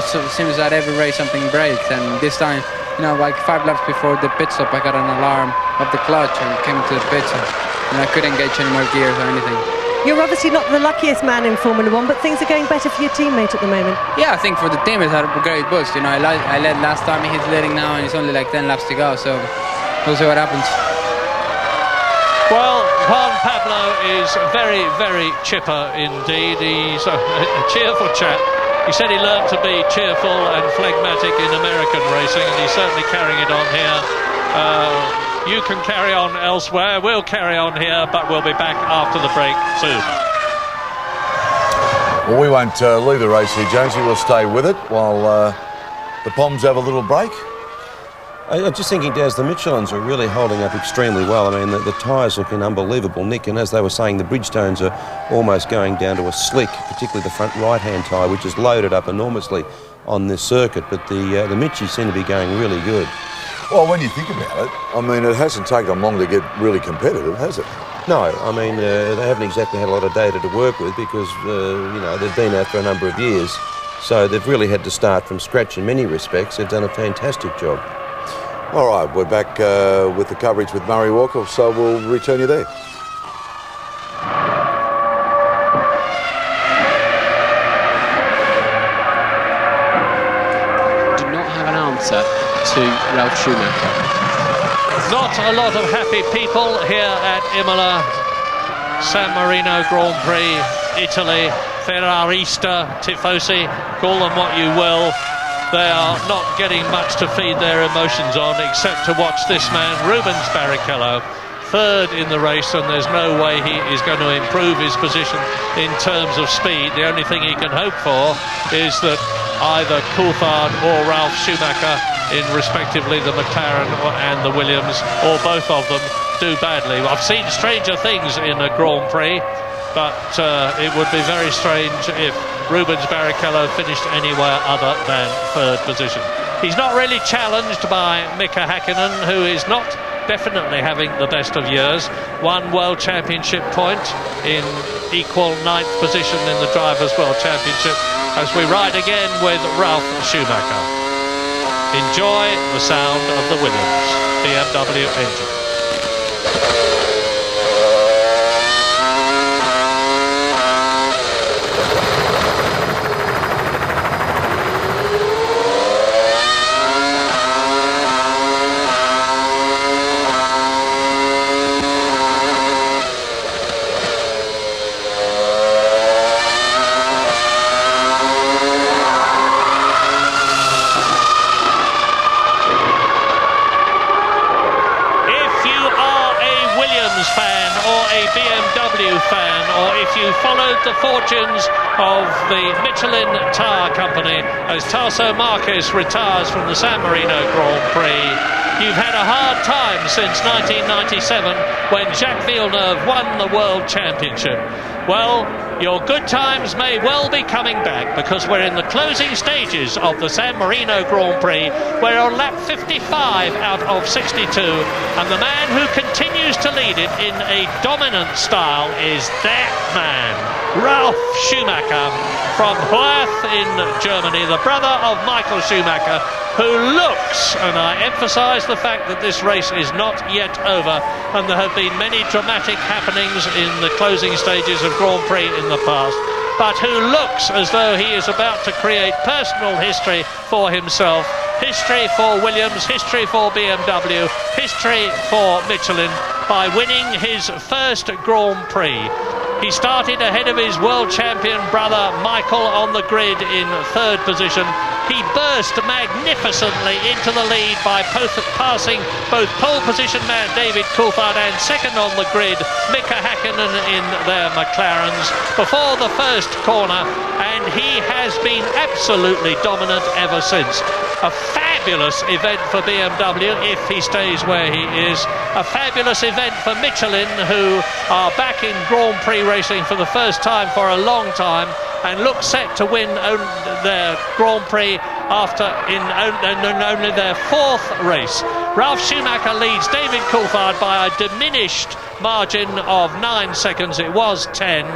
so it seems that every race something breaks, and this time, like 5 laps before the pit stop, I got an alarm of the clutch and came to the pits, and I couldn't engage any more gears or anything. You're obviously not the luckiest man in Formula 1, but things are going better for your teammate at the moment. Yeah, I think for the team it's had a great boost. I led last time, he's leading now, and it's only like 10 laps to go, so we'll see what happens. Well, Juan Pablo is very, very chipper indeed. He's a cheerful chap. He said he learned to be cheerful and phlegmatic in American racing, and he's certainly carrying it on here. You can carry on elsewhere, we'll carry on here, but we'll be back after the break soon. Well, we won't leave the race here, Jonesy. We'll stay with it while the Poms have a little break. I'm just thinking, Daz, the Michelins are really holding up extremely well. I mean, the tyres look in unbelievable nick, and as they were saying, the Bridgestones are almost going down to a slick, particularly the front right-hand tyre, which is loaded up enormously on this circuit, but the Michis seem to be going really good. Well, when you think about it, I mean, it hasn't taken them long to get really competitive, has it? No, I mean, they haven't exactly had a lot of data to work with because, they've been out for a number of years. So they've really had to start from scratch in many respects. They've done a fantastic job. All right, we're back with the coverage with Murray Walker, so we'll return you there. Do not have an answer to Ralf Schumacher. Not a lot of happy people here at Imola. San Marino Grand Prix, Italy, Ferrarista, Tifosi, call them what you will. They are not getting much to feed their emotions on except to watch this man, Rubens Barrichello, third in the race, and there's no way he is going to improve his position in terms of speed. The only thing he can hope for is that either Coulthard or Ralf Schumacher, in respectively the McLaren and the Williams, or both of them, do badly. I've seen stranger things in a Grand Prix, but it would be very strange if Rubens Barrichello finished anywhere other than third position. He's not really challenged by Mika Häkkinen, who is not definitely having the best of years. 1 World Championship point in equal 9th position in the Drivers' World Championship, as we ride again with Ralf Schumacher. Enjoy the sound of the Williams BMW engine. BMW fan, or if you followed the fortunes of the Michelin Tyre Company as Tasso Marquez retires from the San Marino Grand Prix, you've had a hard time since 1997 when Jacques Villeneuve won the World Championship. Well, your good times may well be coming back, because we're in the closing stages of the San Marino Grand Prix. We're on lap 55 out of 62, and the man who continues to lead it in a dominant style is that man, Ralf Schumacher from Heuerth in Germany, the brother of Michael Schumacher, who looks, and I emphasise the fact that this race is not yet over, and there have been many dramatic happenings in the closing stages of Grand Prix in the past, but who looks as though he is about to create personal history for himself, history for Williams, history for BMW, history for Michelin, by winning his first Grand Prix. He started ahead of his world champion brother Michael on the grid in third position. He burst magnificently into the lead by passing both pole position man David Coulthard and second on the grid Mika Häkkinen in their McLarens before the first corner, and he has been absolutely dominant ever since. A fabulous event for BMW if he stays where he is. A fabulous event for Michelin, who are back in Grand Prix racing for the first time for a long time and look set to win their Grand Prix after in only their fourth race. Ralf Schumacher leads David Coulthard by a diminished margin of 9 seconds. It was 10,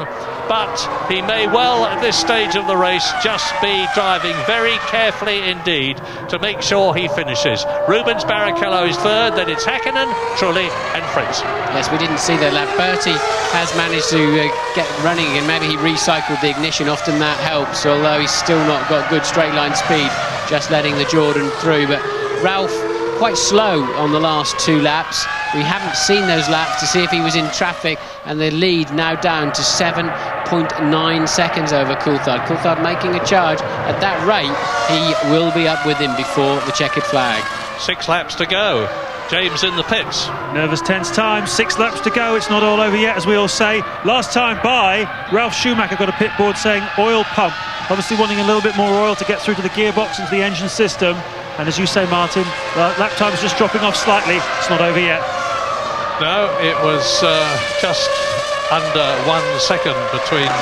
but he may well at this stage of the race just be driving very carefully indeed to make sure he finishes. Rubens Barrichello is third, then it's Häkkinen, Trulli and Fritz. Yes, we didn't see that lap. Bertie has managed to get running again. Maybe he recycled the ignition, often that helps, although he's still not got good straight line speed, just letting the Jordan through. But Ralf quite slow on the last 2 laps. We haven't seen those laps to see if he was in traffic, and the lead now down to 7.9 seconds over Coulthard. Coulthard making a charge. At that rate, he will be up with him before the checkered flag. 6 laps to go. James in the pits. Nervous, tense time. 6 laps to go. It's not all over yet, as we all say. Last time by, Ralf Schumacher got a pit board saying oil pump. Obviously wanting a little bit more oil to get through to the gearbox and to the engine system. And as you say, Martin, lap time's just dropping off slightly. It's not over yet. No, it was just under 1 second between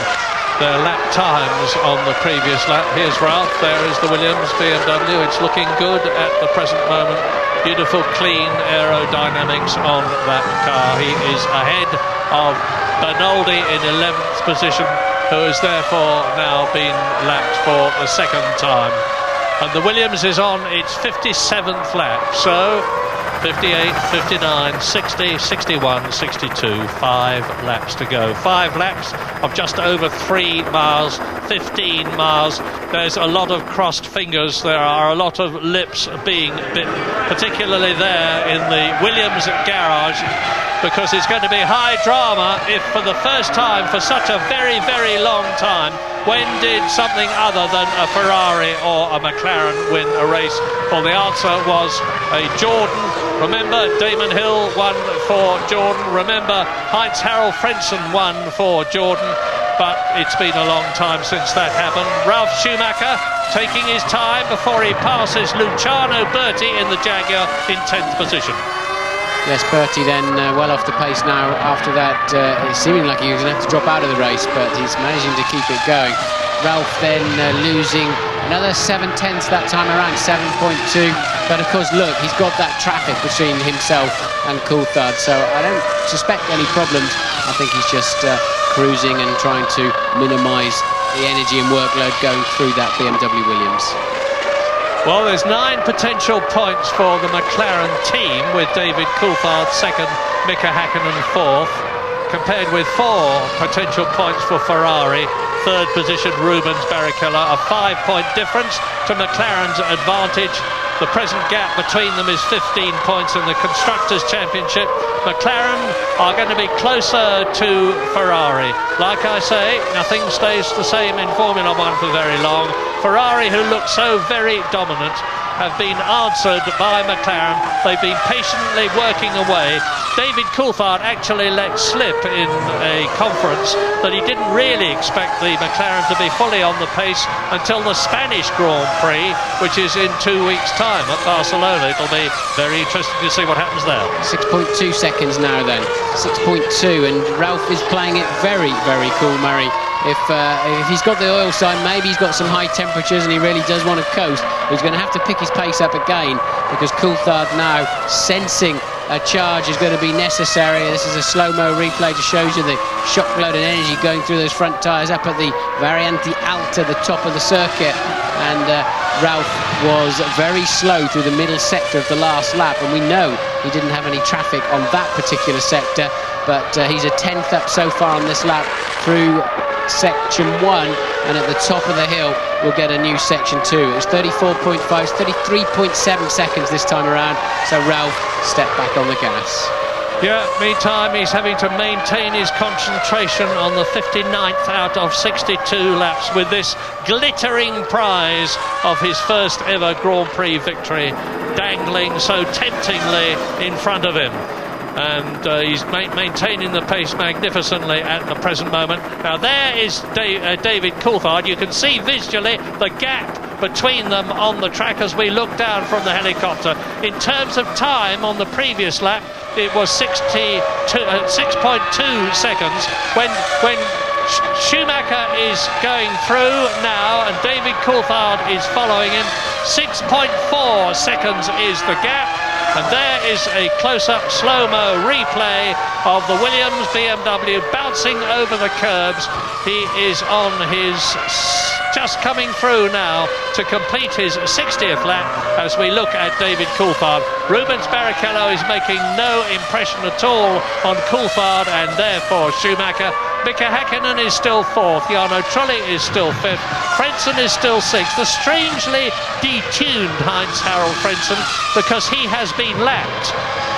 their lap times on the previous lap. Here's Ralf, there is the Williams BMW. It's looking good at the present moment. Beautiful, clean aerodynamics on that car. He is ahead of Bernoldi in 11th position, who has therefore now been lapped for the second time. And the Williams is on its 57th lap, so 58, 59, 60, 61, 62, 5 laps to go. 5 laps of just over 3 miles, 15 miles. There's a lot of crossed fingers. There are a lot of lips being bitten, particularly there in the Williams garage, because it's going to be high drama if for the first time for such a very, very long time, when did something other than a Ferrari or a McLaren win a race? Well, the answer was a Jordan. Remember, Damon Hill won for Jordan. Remember, Heinz-Harald Frentzen won for Jordan. But it's been a long time since that happened. Ralf Schumacher taking his time before he passes Luciano Berti in the Jaguar in 10th position. Yes, Bertie then well off the pace now. After that, it's seeming like he was going to have to drop out of the race, but he's managing to keep it going. Ralf then losing another 7/10 that time around, 7.2. But of course, look, he's got that traffic between himself and Coulthard, so I don't suspect any problems. I think he's just cruising and trying to minimise the energy and workload going through that BMW Williams. Well, there's 9 potential points for the McLaren team, with David Coulthard second, Mika Häkkinen fourth, compared with 4 potential points for Ferrari. Third position, Rubens Barrichello, a 5-point difference to McLaren's advantage. The present gap between them is 15 points in the Constructors' Championship. McLaren are going to be closer to Ferrari. Like I say, nothing stays the same in Formula One for very long. Ferrari, who look so very dominant, have been answered by McLaren. They've been patiently working away. David Coulthard actually let slip in a conference that he didn't really expect the McLaren to be fully on the pace until the Spanish Grand Prix, which is in 2 weeks' time at Barcelona. It'll be very interesting to see what happens there. 6.2 seconds now then. 6.2, and Ralph is playing it very, very cool, Murray. If he's got the oil sign, maybe he's got some high temperatures and he really does want to coast, he's going to have to pick his pace up again, because Coulthard now sensing a charge is going to be necessary. This is a slow-mo replay, just shows you the shock load and energy going through those front tyres up at the Variante Alta, the top of the circuit. And Ralph was very slow through the middle sector of the last lap, and we know he didn't have any traffic on that particular sector, but he's a 10th up so far on this lap through section 1, and at the top of the hill we'll get a new section 2. It was 34.5, 33.7 seconds this time around, so Ralph stepped back on the gas. Yeah, meantime he's having to maintain his concentration on the 59th out of 62 laps with this glittering prize of his first ever Grand Prix victory dangling so temptingly in front of him. And he's maintaining the pace magnificently at the present moment. Now there is David Coulthard. You can see visually the gap between them on the track as we look down from the helicopter. In terms of time on the previous lap, it was 6.2 seconds. When Schumacher is going through now and David Coulthard is following him, 6.4 seconds is the gap. And there is a close-up slow-mo replay of the Williams BMW bouncing over the curbs. He is on his, just coming through now to complete his 60th lap as we look at David Coulthard. Rubens Barrichello is making no impression at all on Coulthard and therefore Schumacher. Mika Häkkinen is still 4th, Jarno Trulli is still 5th, Frentzen is still 6th. The strangely detuned Heinz-Harald Frentzen, because he has been lapped.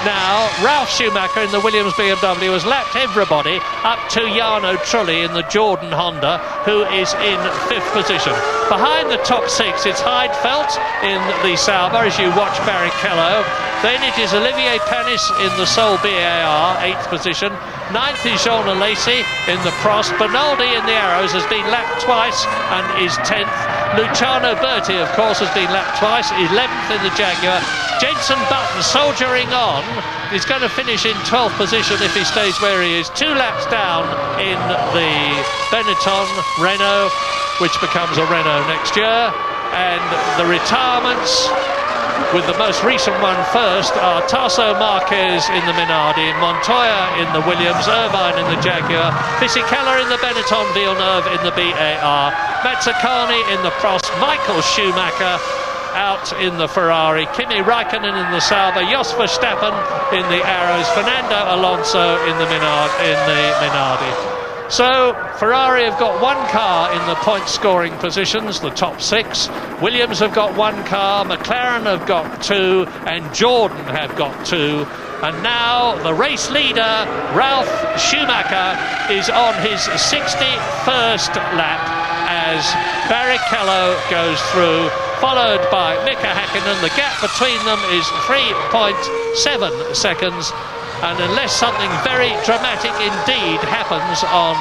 Now, Ralf Schumacher in the Williams BMW has lapped everybody up to Jarno Trulli in the Jordan Honda, who is in 5th position. Behind the top 6, it's Heidfeld in the Sauber as you watch Barrichello. Then it is Olivier Panis in the Sol BAR, 8th position. 9th is Jean Alesi in the Prost. Bernaldi in the Arrows has been lapped twice and is 10th. Luciano Berti, of course, has been lapped twice, 11th in the Jaguar. Jenson Button soldiering on. He's going to finish in 12th position if he stays where he is. 2 laps down in the Benetton Renault, which becomes a Renault next year. And the retirements, with the most recent one first, are Tasso Marquez in the Minardi, Montoya in the Williams, Irvine in the Jaguar, Fisichella in the Benetton Villeneuve in the BAR, Mazzacani in the Prost, Michael Schumacher out in the Ferrari, Kimi Räikkönen in the Sauber, Jos Verstappen in the Arrows, Fernando Alonso in the Minardi. So Ferrari have got 1 car in the point scoring positions, the top 6. Williams have got 1 car, McLaren have got 2, and Jordan have got 2. And now the race leader, Ralf Schumacher, is on his 61st lap as Barrichello goes through, followed by Mika Häkkinen. The gap between them is 3.7 seconds. And unless something very dramatic indeed happens on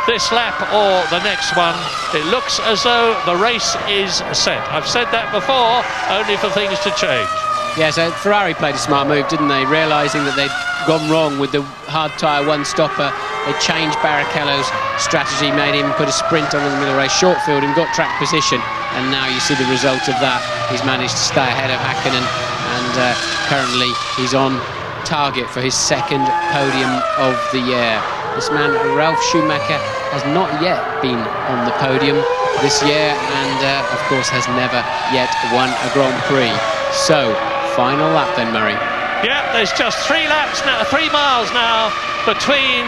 this lap or the next one, it looks as though the race is set. I've said that before, only for things to change. Yeah, so Ferrari played a smart move, didn't they? Realising that they'd gone wrong with the hard tyre one-stopper. They changed Barrichello's strategy, made him put a sprint on in the middle race, short field him, got track position, and now you see the result of that. He's managed to stay ahead of Häkkinen, and currently he's on target for his 2nd podium of the year. This man, Ralf Schumacher, has not yet been on the podium this year and, of course, has never yet won a Grand Prix. So, final lap then, Murray. Yeah, there's just 3 laps now, 3 miles now between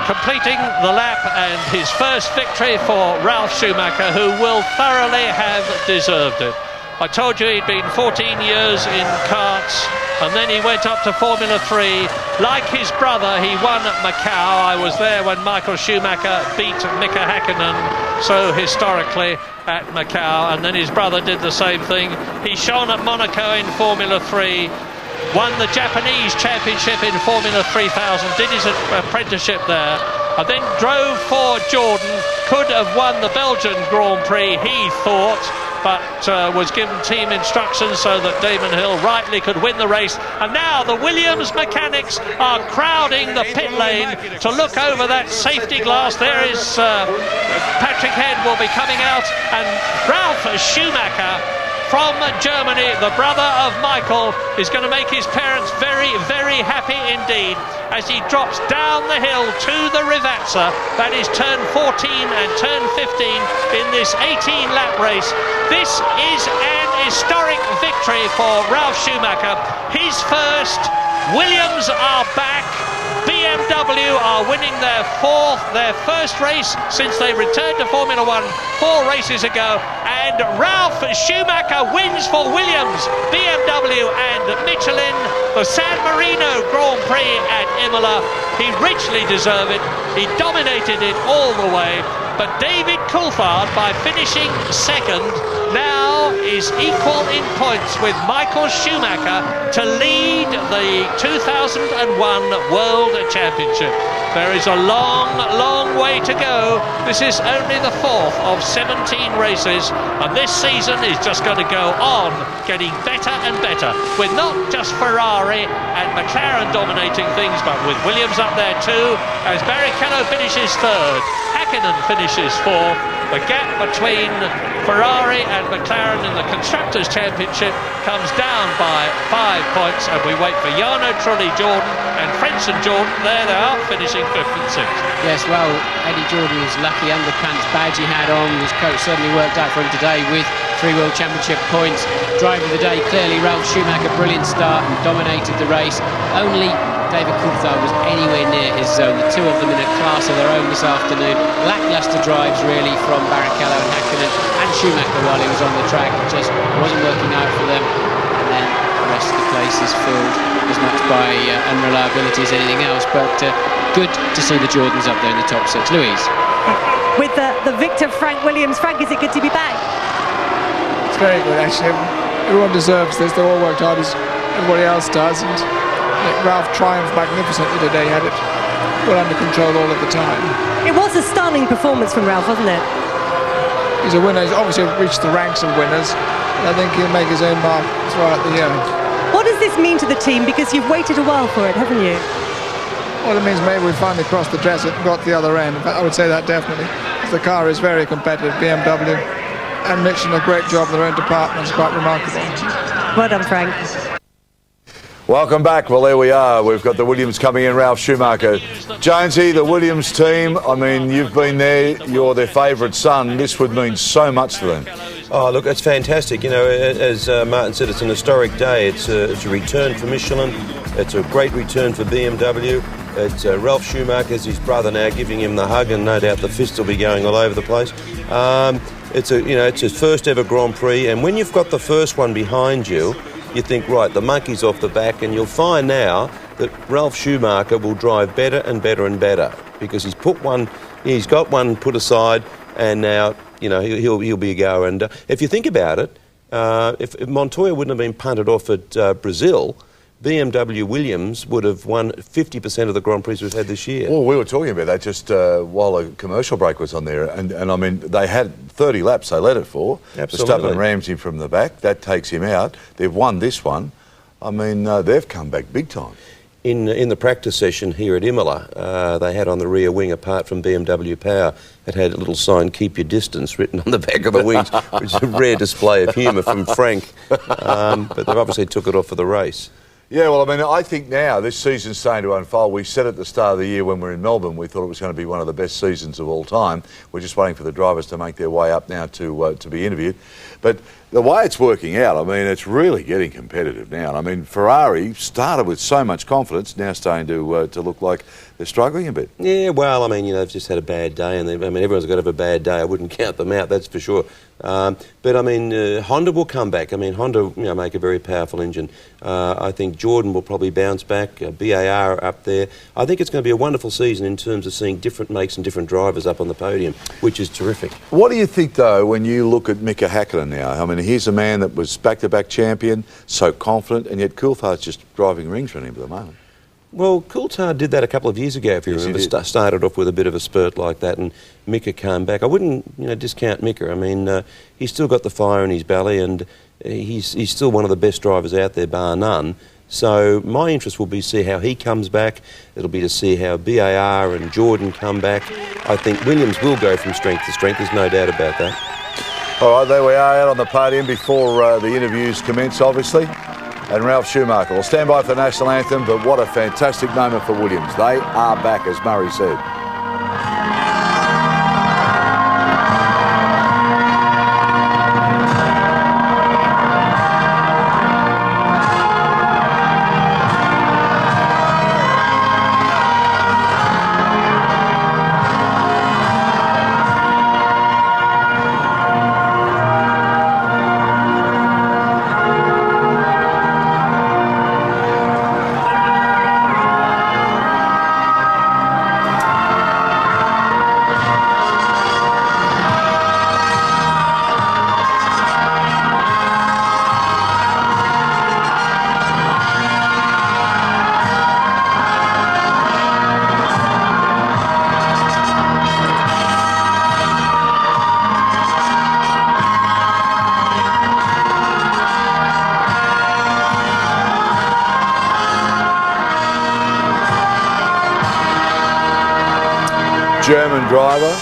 completing the lap and his first victory for Ralf Schumacher, who will thoroughly have deserved it. I told you he'd been 14 years in karts, and then he went up to Formula 3. Like his brother, he won at Macau. I was there when Michael Schumacher beat Mika Häkkinen so historically at Macau, and then his brother did the same thing. He shone at Monaco in Formula 3, won the Japanese championship in Formula 3000, did his apprenticeship there, and then drove for Jordan. Could have won the Belgian Grand Prix, he thought, but was given team instructions so that Damon Hill rightly could win the race. And now the Williams mechanics are crowding the pit lane to look over that safety glass. There is Patrick Head will be coming out, and Ralf Schumacher from Germany, the brother of Michael, is going to make his parents very, very happy indeed as he drops down the hill to the Rivazza. That is turn 14 and turn 15 in this 18-lap race. This is an historic victory for Ralf Schumacher. His first. Williams are back. BMW are winning their first race since they returned to Formula 1 4 races ago, and Ralf Schumacher wins for Williams, BMW and Michelin the San Marino Grand Prix at Imola. He richly deserved it. He dominated it all the way, but David Coulthard, by finishing second, now is equal in points with Michael Schumacher to lead the 2001 World Championship. There is a long, long way to go. This is only the 4th of 17 races, and this season is just going to go on getting better and better, with not just Ferrari and McLaren dominating things, but with Williams up there too, as Barrichello finishes 3rd, Häkkinen finishes 4th. The gap between Ferrari and McLaren in the Constructors' Championship comes down by 5 points, and we wait for Jarno Trulli Jordan and Frenson Jordan. There they are, finishing 5th and 6th. Yes, well, Eddie Jordan was lucky. Underpants badge he had on. His coach certainly worked out for him today with 3 World Championship points. Driver of the day, clearly Ralf Schumacher, brilliant start and dominated the race. Only David Coulthard was anywhere near his zone. The two of them in a class of their own this afternoon. Lacklustre drives really from Barrichello and Häkkinen and Schumacher while he was on the track. It just wasn't working out for them. And then the rest of the place is filled as much by unreliability as anything else. But good to see the Jordans up there in the top 6. Louise? With the victor, Frank Williams. Frank, is it good to be back? It's very good, actually. Everyone deserves this. They all worked hard as everybody else does. And Ralph triumphed magnificently today. He had it well under control all of the time. It was a stunning performance from Ralph, wasn't it? He's a winner. He's obviously reached the ranks of winners. And I think he'll make his own mark throughout the year. What does this mean to the team? Because you've waited a while for it, haven't you? Well, it means maybe we finally crossed the desert and got to the other end. In fact, I would say that definitely. The car is very competitive. BMW and Michelin, a great job in their own department. It's quite remarkable. Well done, Frank. Welcome back. Well, there we are. We've got the Williams coming in, Ralf Schumacher. Jonesy, the Williams team, I mean, you've been there. You're their favourite son. This would mean so much to them. Oh, look, it's fantastic. You know, as Martin said, it's an historic day. It's a return for Michelin. It's a great return for BMW. It's Ralf Schumacher's his brother now giving him the hug, and no doubt the fist will be going all over the place. It's his first ever Grand Prix, and when you've got the first one behind you, you think, right, the monkey's off the back, and you'll find now that Ralf Schumacher will drive better and better and better because he's got one put aside, and now he'll be a goer. And if you think about it, if Montoya wouldn't have been punted off at Brazil, BMW Williams would have won 50% of the Grand Prix we've had this year. Well, we were talking about that just while a commercial break was on there, and I mean, they had 30 laps they led it for. Absolutely. Verstappen rams him from the back. That takes him out. They've won this one. I mean, they've come back big time. In the practice session here at Imola, they had on the rear wing, apart from BMW Power, it had a little sign, "Keep your distance," written on the back of the wings, which is a rare display of humour from Frank. But they've obviously took it off for the race. Yeah, well, I mean, I think now this season's starting to unfold. We said at the start of the year when we were in Melbourne, we thought it was going to be one of the best seasons of all time. We're just waiting for the drivers to make their way up now to be interviewed. But the way it's working out, I mean, it's really getting competitive now. I mean, Ferrari started with so much confidence, now starting to look like they're struggling a bit. Yeah, well, I mean, they've just had a bad day, and everyone's got to have a bad day. I wouldn't count them out, that's for sure. But I mean, Honda will come back. I mean, Honda, make a very powerful engine. I think Jordan will probably bounce back. BAR up there. I think it's going to be a wonderful season in terms of seeing different makes and different drivers up on the podium, which is terrific. What do you think, though, when you look at Mika Häkkinen now? I mean, here's a man that was back-to-back champion, so confident, and yet Coulthard's just driving rings for him at the moment. Well, Coulthard did that a couple of years ago, if you remember. Started off with a bit of a spurt like that, and Mika came back. I wouldn't, discount Mika. I mean, he's still got the fire in his belly, and he's still one of the best drivers out there, bar none. So my interest will be to see how he comes back. It'll be to see how BAR and Jordan come back. I think Williams will go from strength to strength. There's no doubt about that. All right, there we are out on the podium before the interviews commence, obviously. And Ralph Schumacher will stand by for the national anthem, but what a fantastic moment for Williams. They are back, as Murray said. German driver,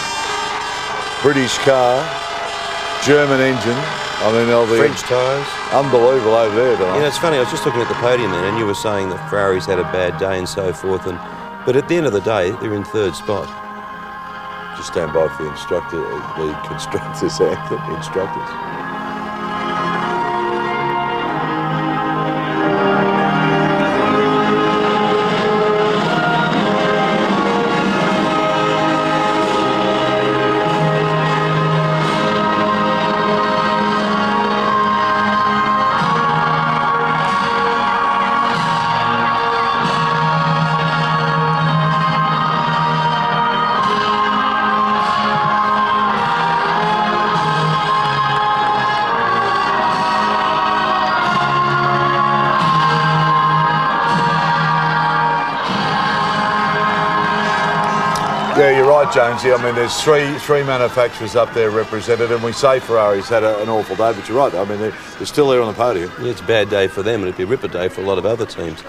British car, German engine. I mean, they'll be French tyres. Unbelievable over there, don't it's funny. I was just looking at the podium then, and you were saying that Ferrari's had a bad day and so forth. But at the end of the day, they're in third spot. Just stand by for the constructors anthem, instructors. Yeah, you're right, Jonesy. I mean, there's three manufacturers up there represented, and we say Ferrari's had an awful day, but you're right. I mean, they're still there on the podium. Yeah, it's a bad day for them, and it'd be a ripper day for a lot of other teams.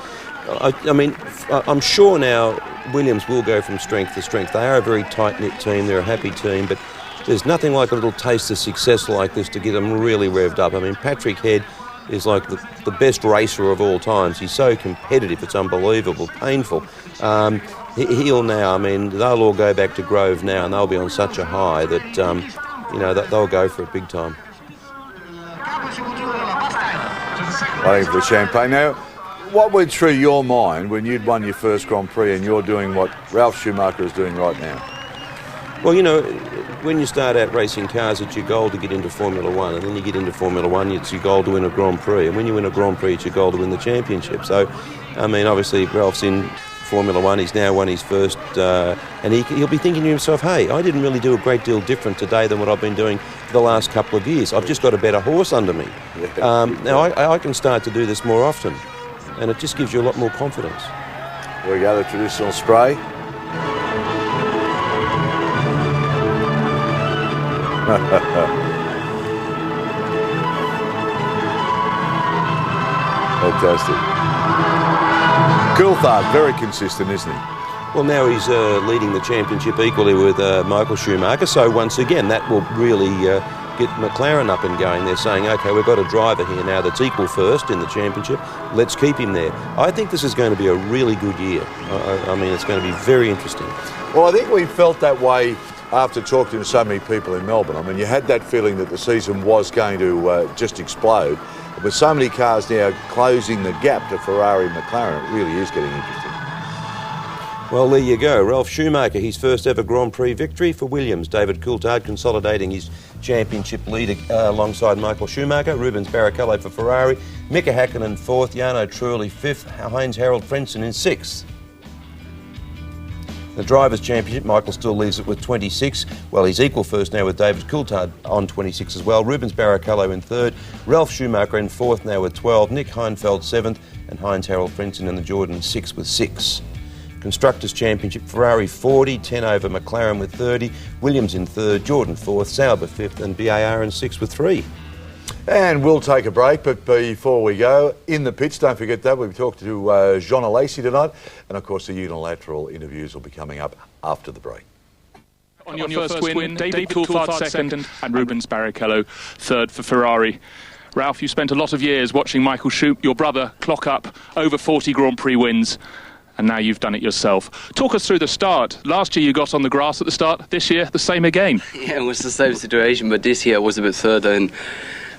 I mean, I'm sure now Williams will go from strength to strength. They are a very tight-knit team. They're a happy team, but there's nothing like a little taste of success like this to get them really revved up. I mean, Patrick Head is like the best racer of all times. He's so competitive, it's unbelievable, painful. He'll now, I mean, they'll all go back to Grove now, and they'll be on such a high that, they'll go for it big time. Waiting for the champagne. Now, what went through your mind when you'd won your first Grand Prix and you're doing what Ralph Schumacher is doing right now? Well, when you start out racing cars, it's your goal to get into Formula One, and then you get into Formula One, it's your goal to win a Grand Prix, and when you win a Grand Prix, it's your goal to win the championship. So, I mean, obviously, Ralph's in Formula One, he's now won his first, and he'll be thinking to himself, hey, I didn't really do a great deal different today than what I've been doing for the last couple of years. I've just got a better horse under me. Now, I can start to do this more often, and it just gives you a lot more confidence. There we go, the traditional spray. Fantastic. Coulthard, very consistent, isn't he? Well, now he's leading the championship equally with Michael Schumacher, so once again that will really get McLaren up and going. They're saying, OK, we've got a driver here now that's equal first in the championship, let's keep him there. I think this is going to be a really good year. I mean, it's going to be very interesting. Well, I think we felt that way after talking to so many people in Melbourne, I mean, you had that feeling that the season was going to just explode. With so many cars now closing the gap to Ferrari and McLaren, it really is getting interesting. Well, there you go. Ralf Schumacher, his first ever Grand Prix victory for Williams. David Coulthard consolidating his championship lead alongside Michael Schumacher. Rubens Barrichello for Ferrari. Mika Häkkinen 4th. Jarno Trulli 5th. Heinz-Harald Frentzen in 6th. The Drivers' Championship, Michael still leads it with 26. Well, he's equal first now with David Coulthard on 26 as well. Rubens Barrichello in 3rd. Ralf Schumacher in 4th now with 12. Nick Heidfeld 7th. And Heinz-Harald Frentzen in the Jordan 6th with 6. Constructors' Championship, Ferrari 40, 10 over McLaren with 30, Williams in 3rd, Jordan 4th, Sauber 5th and BAR in 6th with 3. And we'll take a break, but before we go, in the pits, don't forget that, we've talked to Jean Alesi tonight, and of course the unilateral interviews will be coming up after the break. On your first win, David Coulthard 2nd and Rubens Barrichello 3rd for Ferrari. Ralf, you spent a lot of years watching Michael Schumacher, your brother, clock up over 40 Grand Prix wins. And now you've done it yourself. Talk us through the start. Last year you got on the grass at the start. This year, the same again. Yeah, it was the same situation, but this year I was a bit further, and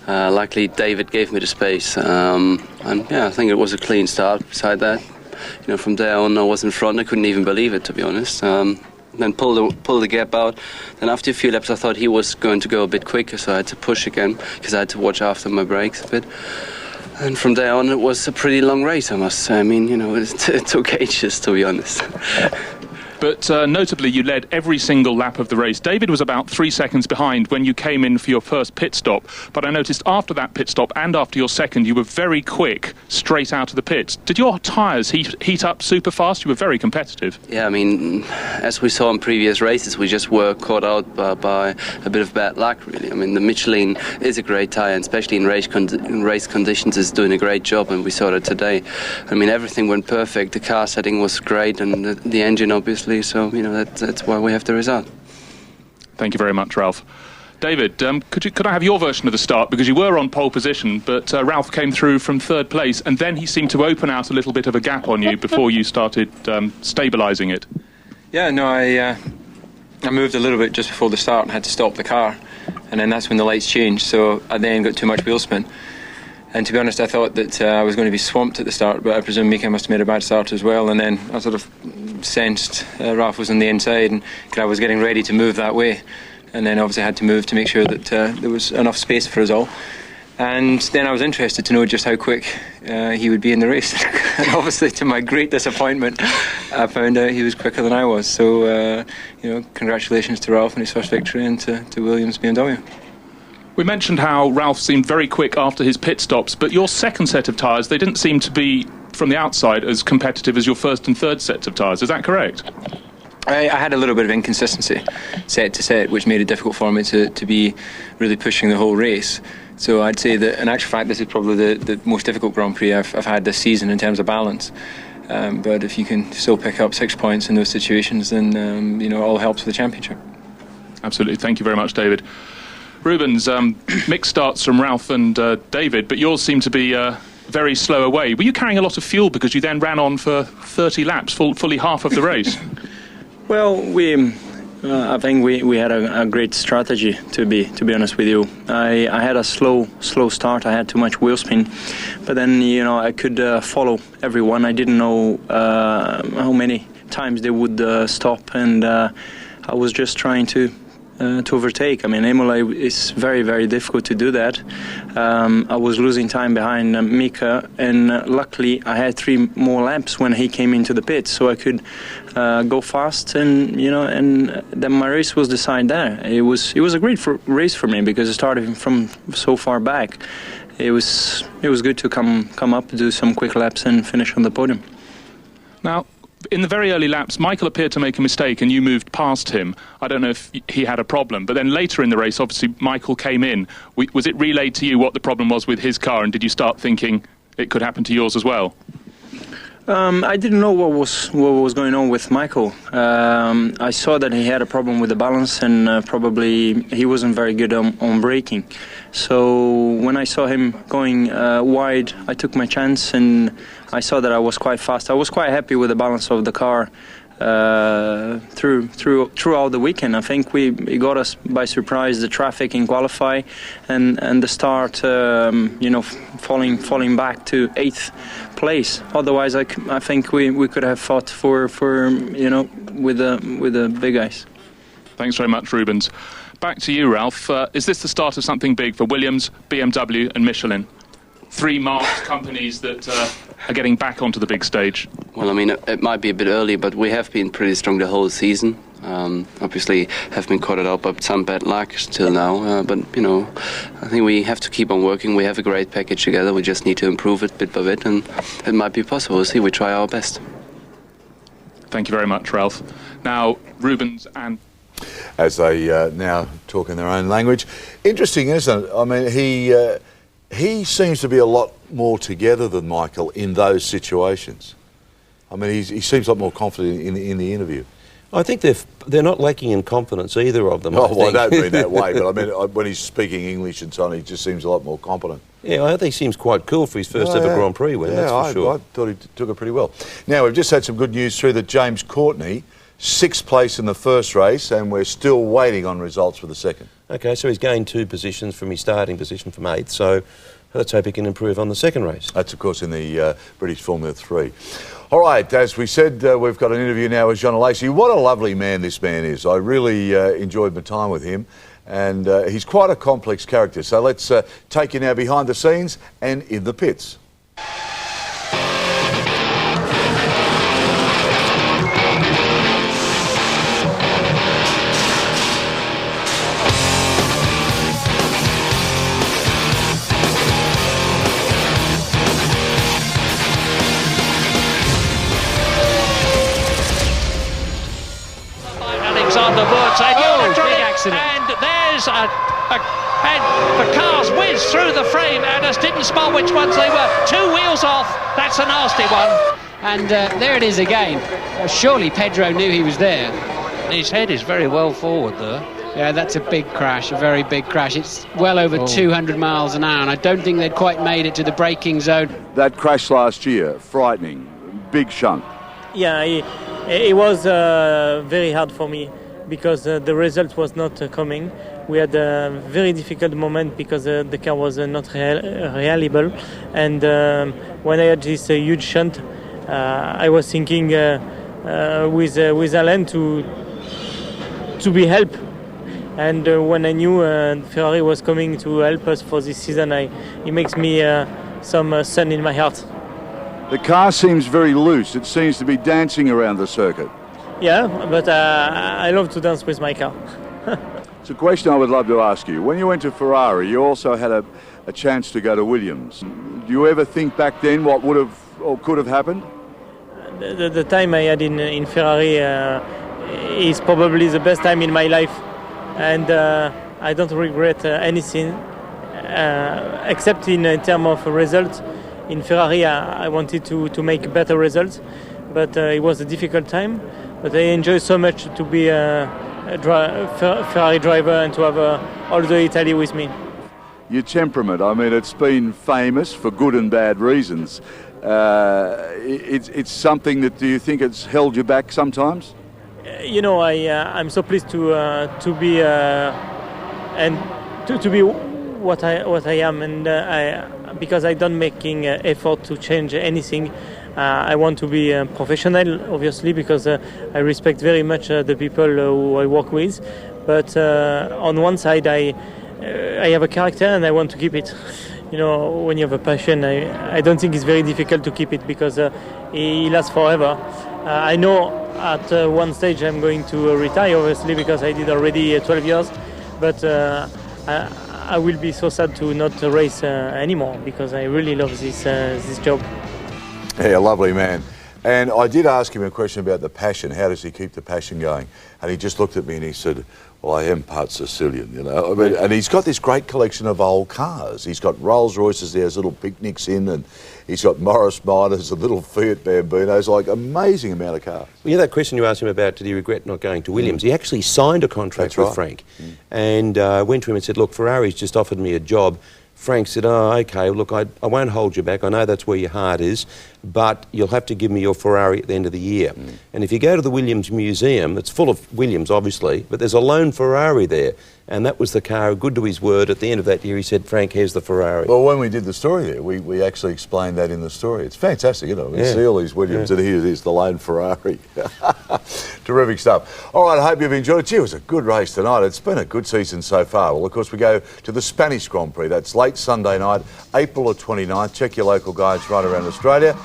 luckily David gave me the space. And yeah, I think it was a clean start. Beside that, you know, from there on I was in front. I couldn't even believe it, to be honest. Then pull the gap out. Then after a few laps, I thought he was going to go a bit quicker, so I had to push again because I had to watch after my brakes a bit. And from there on, it was a pretty long race, I must say. I mean, you know, it took ages, to be honest. But notably, you led every single lap of the race. David was about 3 seconds behind when you came in for your first pit stop. But I noticed after that pit stop and after your second, you were very quick straight out of the pits. Did your tyres heat up super fast? You were very competitive. Yeah, I mean, as we saw in previous races, we just were caught out by a bit of bad luck, really. I mean, the Michelin is a great tyre, and especially in race conditions, is doing a great job, and we saw that today. I mean, everything went perfect. The car setting was great, and the engine, obviously. So, you know, that's why we have the result. Thank you very much, Ralf. David, could I have your version of the start? Because you were on pole position, but Ralf came through from 3rd place, and then he seemed to open out a little bit of a gap on you before you started stabilising it. Yeah, no, I moved a little bit just before the start and had to stop the car, and then that's when the lights changed, so I then got too much wheel spin. And to be honest, I thought that I was going to be swamped at the start, but I presume Mika must have made a bad start as well. And then I sort of sensed Ralf was on the inside, and I was getting ready to move that way. And then obviously I had to move to make sure that there was enough space for us all. And then I was interested to know just how quick he would be in the race. And obviously, to my great disappointment, I found out he was quicker than I was. So, you know, congratulations to Ralf on his first victory, and to Williams BMW. We mentioned how Ralf seemed very quick after his pit stops, but your second set of tyres, they didn't seem to be, from the outside, as competitive as your first and third sets of tyres. Is that correct? I had a little bit of inconsistency set to set, which made it difficult for me to be really pushing the whole race. So I'd say that, in actual fact, this is probably the most difficult Grand Prix I've had this season in terms of balance. But if you can still pick up 6 points in those situations, then you know, it all helps for the championship. Absolutely. Thank you very much, David. Rubens, mixed starts from Ralf and David, but yours seemed to be very slow away. Were you carrying a lot of fuel because you then ran on for 30 laps, fully half of the race? Well, I think we had a great strategy, to be honest with you. I had a slow start. I had too much wheel spin, but then, you know, I could follow everyone. I didn't know how many times they would stop, and I was just trying to overtake. I mean, Imola is very, very difficult to do that. I was losing time behind Mika, and luckily I had 3 more laps when he came into the pit, so I could go fast, and you know, and then my race was decided there. It was a great race for me because I started from so far back. It was good to come up, do some quick laps, and finish on the podium. Now, in the very early laps, Michael appeared to make a mistake and you moved past him. I don't know if he had a problem, but then later in the race, obviously, Michael came in. Was it relayed to you what the problem was with his car, and did you start thinking it could happen to yours as well? I didn't know what was going on with Michael. I saw that he had a problem with the balance, and probably he wasn't very good on braking. So when I saw him going wide, I took my chance, and I saw that I was quite fast. I was quite happy with the balance of the car throughout the weekend. I think it got us by surprise, the traffic in qualify and the start, falling back to 8th place. Otherwise, I think we could have fought for with the big guys. Thanks very much, Rubens. Back to you, Ralph. Is this the start of something big for Williams, BMW and Michelin? 3 marked companies that are getting back onto the big stage. Well, I mean, it might be a bit early, but we have been pretty strong the whole season. Obviously, have been caught up by some bad luck till now. But, I think we have to keep on working. We have a great package together. We just need to improve it bit by bit, and it might be possible. We'll see. We try our best. Thank you very much, Ralph. Now, Rubens and... As they now talk in their own language. Interesting, isn't it? I mean, he seems to be a lot more together than Michael in those situations. I mean, he seems a lot more confident in the interview. I think they're not lacking in confidence, either of them. I don't mean that way, but I mean, when he's speaking English and so on, he just seems a lot more competent. Yeah, I think he seems quite cool for his first ever Grand Prix win, that's for sure. I thought he took it pretty well. Now, we've just had some good news through that James Courtney, 6th place in the first race, and we're still waiting on results for the second. Okay, so he's gained 2 positions from his starting position from 8th, so let's hope he can improve on the second race. That's, of course, in the British Formula 3. All right, as we said, we've got an interview now with John Lacey. What a lovely man this man is. I really enjoyed my time with him, and he's quite a complex character. So let's take you now behind the scenes and in the pits. And there's and the cars whizzed through the frame and us didn't spot which ones they were. 2 wheels off, that's a nasty one. And there it is again. Surely Pedro knew he was there. His head is very well forward there. Yeah, that's a big crash, a very big crash. It's well over 200 miles an hour, and I don't think they'd quite made it to the braking zone. That crash last year, frightening, big shunt. Yeah, it was very hard for me, because the result was not coming. We had a very difficult moment because the car was not reliable, and when I had this huge shunt, I was thinking with Alain to be helped. And when I knew Ferrari was coming to help us for this season, it makes me some sun in my heart. The car seems very loose. It seems to be dancing around the circuit. Yeah, but I love to dance with my car. It's a question I would love to ask you. When you went to Ferrari, you also had a chance to go to Williams. Do you ever think back then what would have or could have happened? The time I had in Ferrari is probably the best time in my life. And I don't regret anything, except in terms of results. In Ferrari, I wanted to make better results, but it was a difficult time. But I enjoy so much to be a Ferrari driver and to have all the Italy with me. Your temperament, I mean, it's been famous for good and bad reasons. It's something that, do you think it's held you back sometimes? You know, I'm so pleased to be and to be what I am, and because I don't making effort to change anything. I want to be professional, obviously, because I respect very much the people who I work with. But on one side, I have a character and I want to keep it. You know, when you have a passion, I don't think it's very difficult to keep it, because it lasts forever. I know at one stage I'm going to retire, obviously, because I did already 12 years. But I will be so sad to not race anymore, because I really love this job. Yeah, lovely man. And I did ask him a question about the passion. How does he keep the passion going? And he just looked at me and he said, well, I am part Sicilian, you know. I mean, and he's got this great collection of old cars. He's got Rolls Royces, there's little picnics in, and he's got Morris Minors and little Fiat Bambinos, like amazing amount of cars. Well, yeah, that question you asked him about, did he regret not going to Williams? He actually signed a contract with Frank and went to him and said, look, Ferrari's just offered me a job Frank said, oh, OK, look, I won't hold you back. I know that's where your heart is, but you'll have to give me your Ferrari at the end of the year. And if you go to the Williams Museum, it's full of Williams, obviously, but there's a lone Ferrari there. And that was the car, good to his word. At the end of that year, he said, Frank, here's the Ferrari. Well, when we did the story there, we actually explained that in the story. It's fantastic, you know. You see all these Williams, and here it is, the lone Ferrari. Terrific stuff. All right, I hope you've enjoyed it. Gee, it was a good race tonight. It's been a good season so far. Well, of course, we go to the Spanish Grand Prix. That's late Sunday night, April the 29th. Check your local guides right around Australia.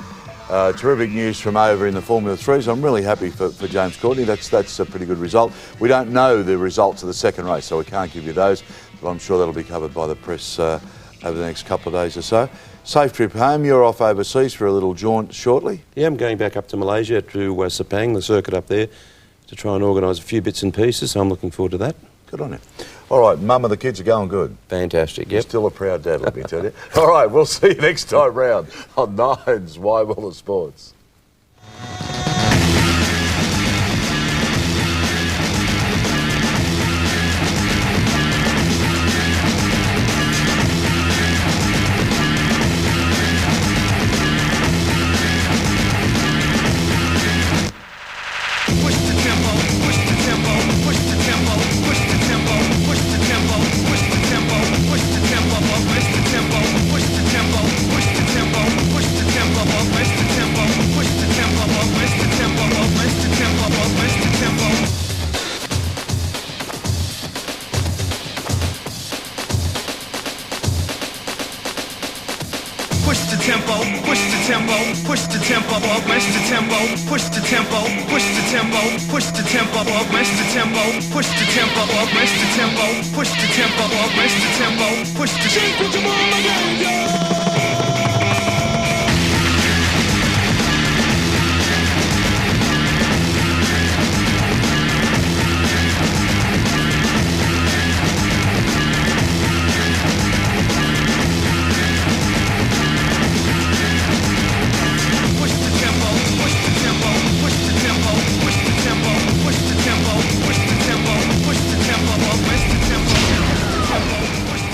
Terrific news from over in the Formula 3s. I'm really happy for James Courtney. That's a pretty good result. We don't know the results of the second race, so we can't give you those, but I'm sure that'll be covered by the press over the next couple of days or so. Safe trip home. You're off overseas for a little jaunt shortly. Yeah, I'm going back up to Malaysia to Sepang, the circuit up there, to try and organise a few bits and pieces, so I'm looking forward to that. Good on you. All right, Mum and the kids are going good. Fantastic, yep. You're still a proud dad, let me tell you. All right, we'll see you next time round on Nine's Wide World of Sports.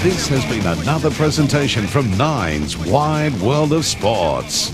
This has been another presentation from Nine's Wide World of Sports.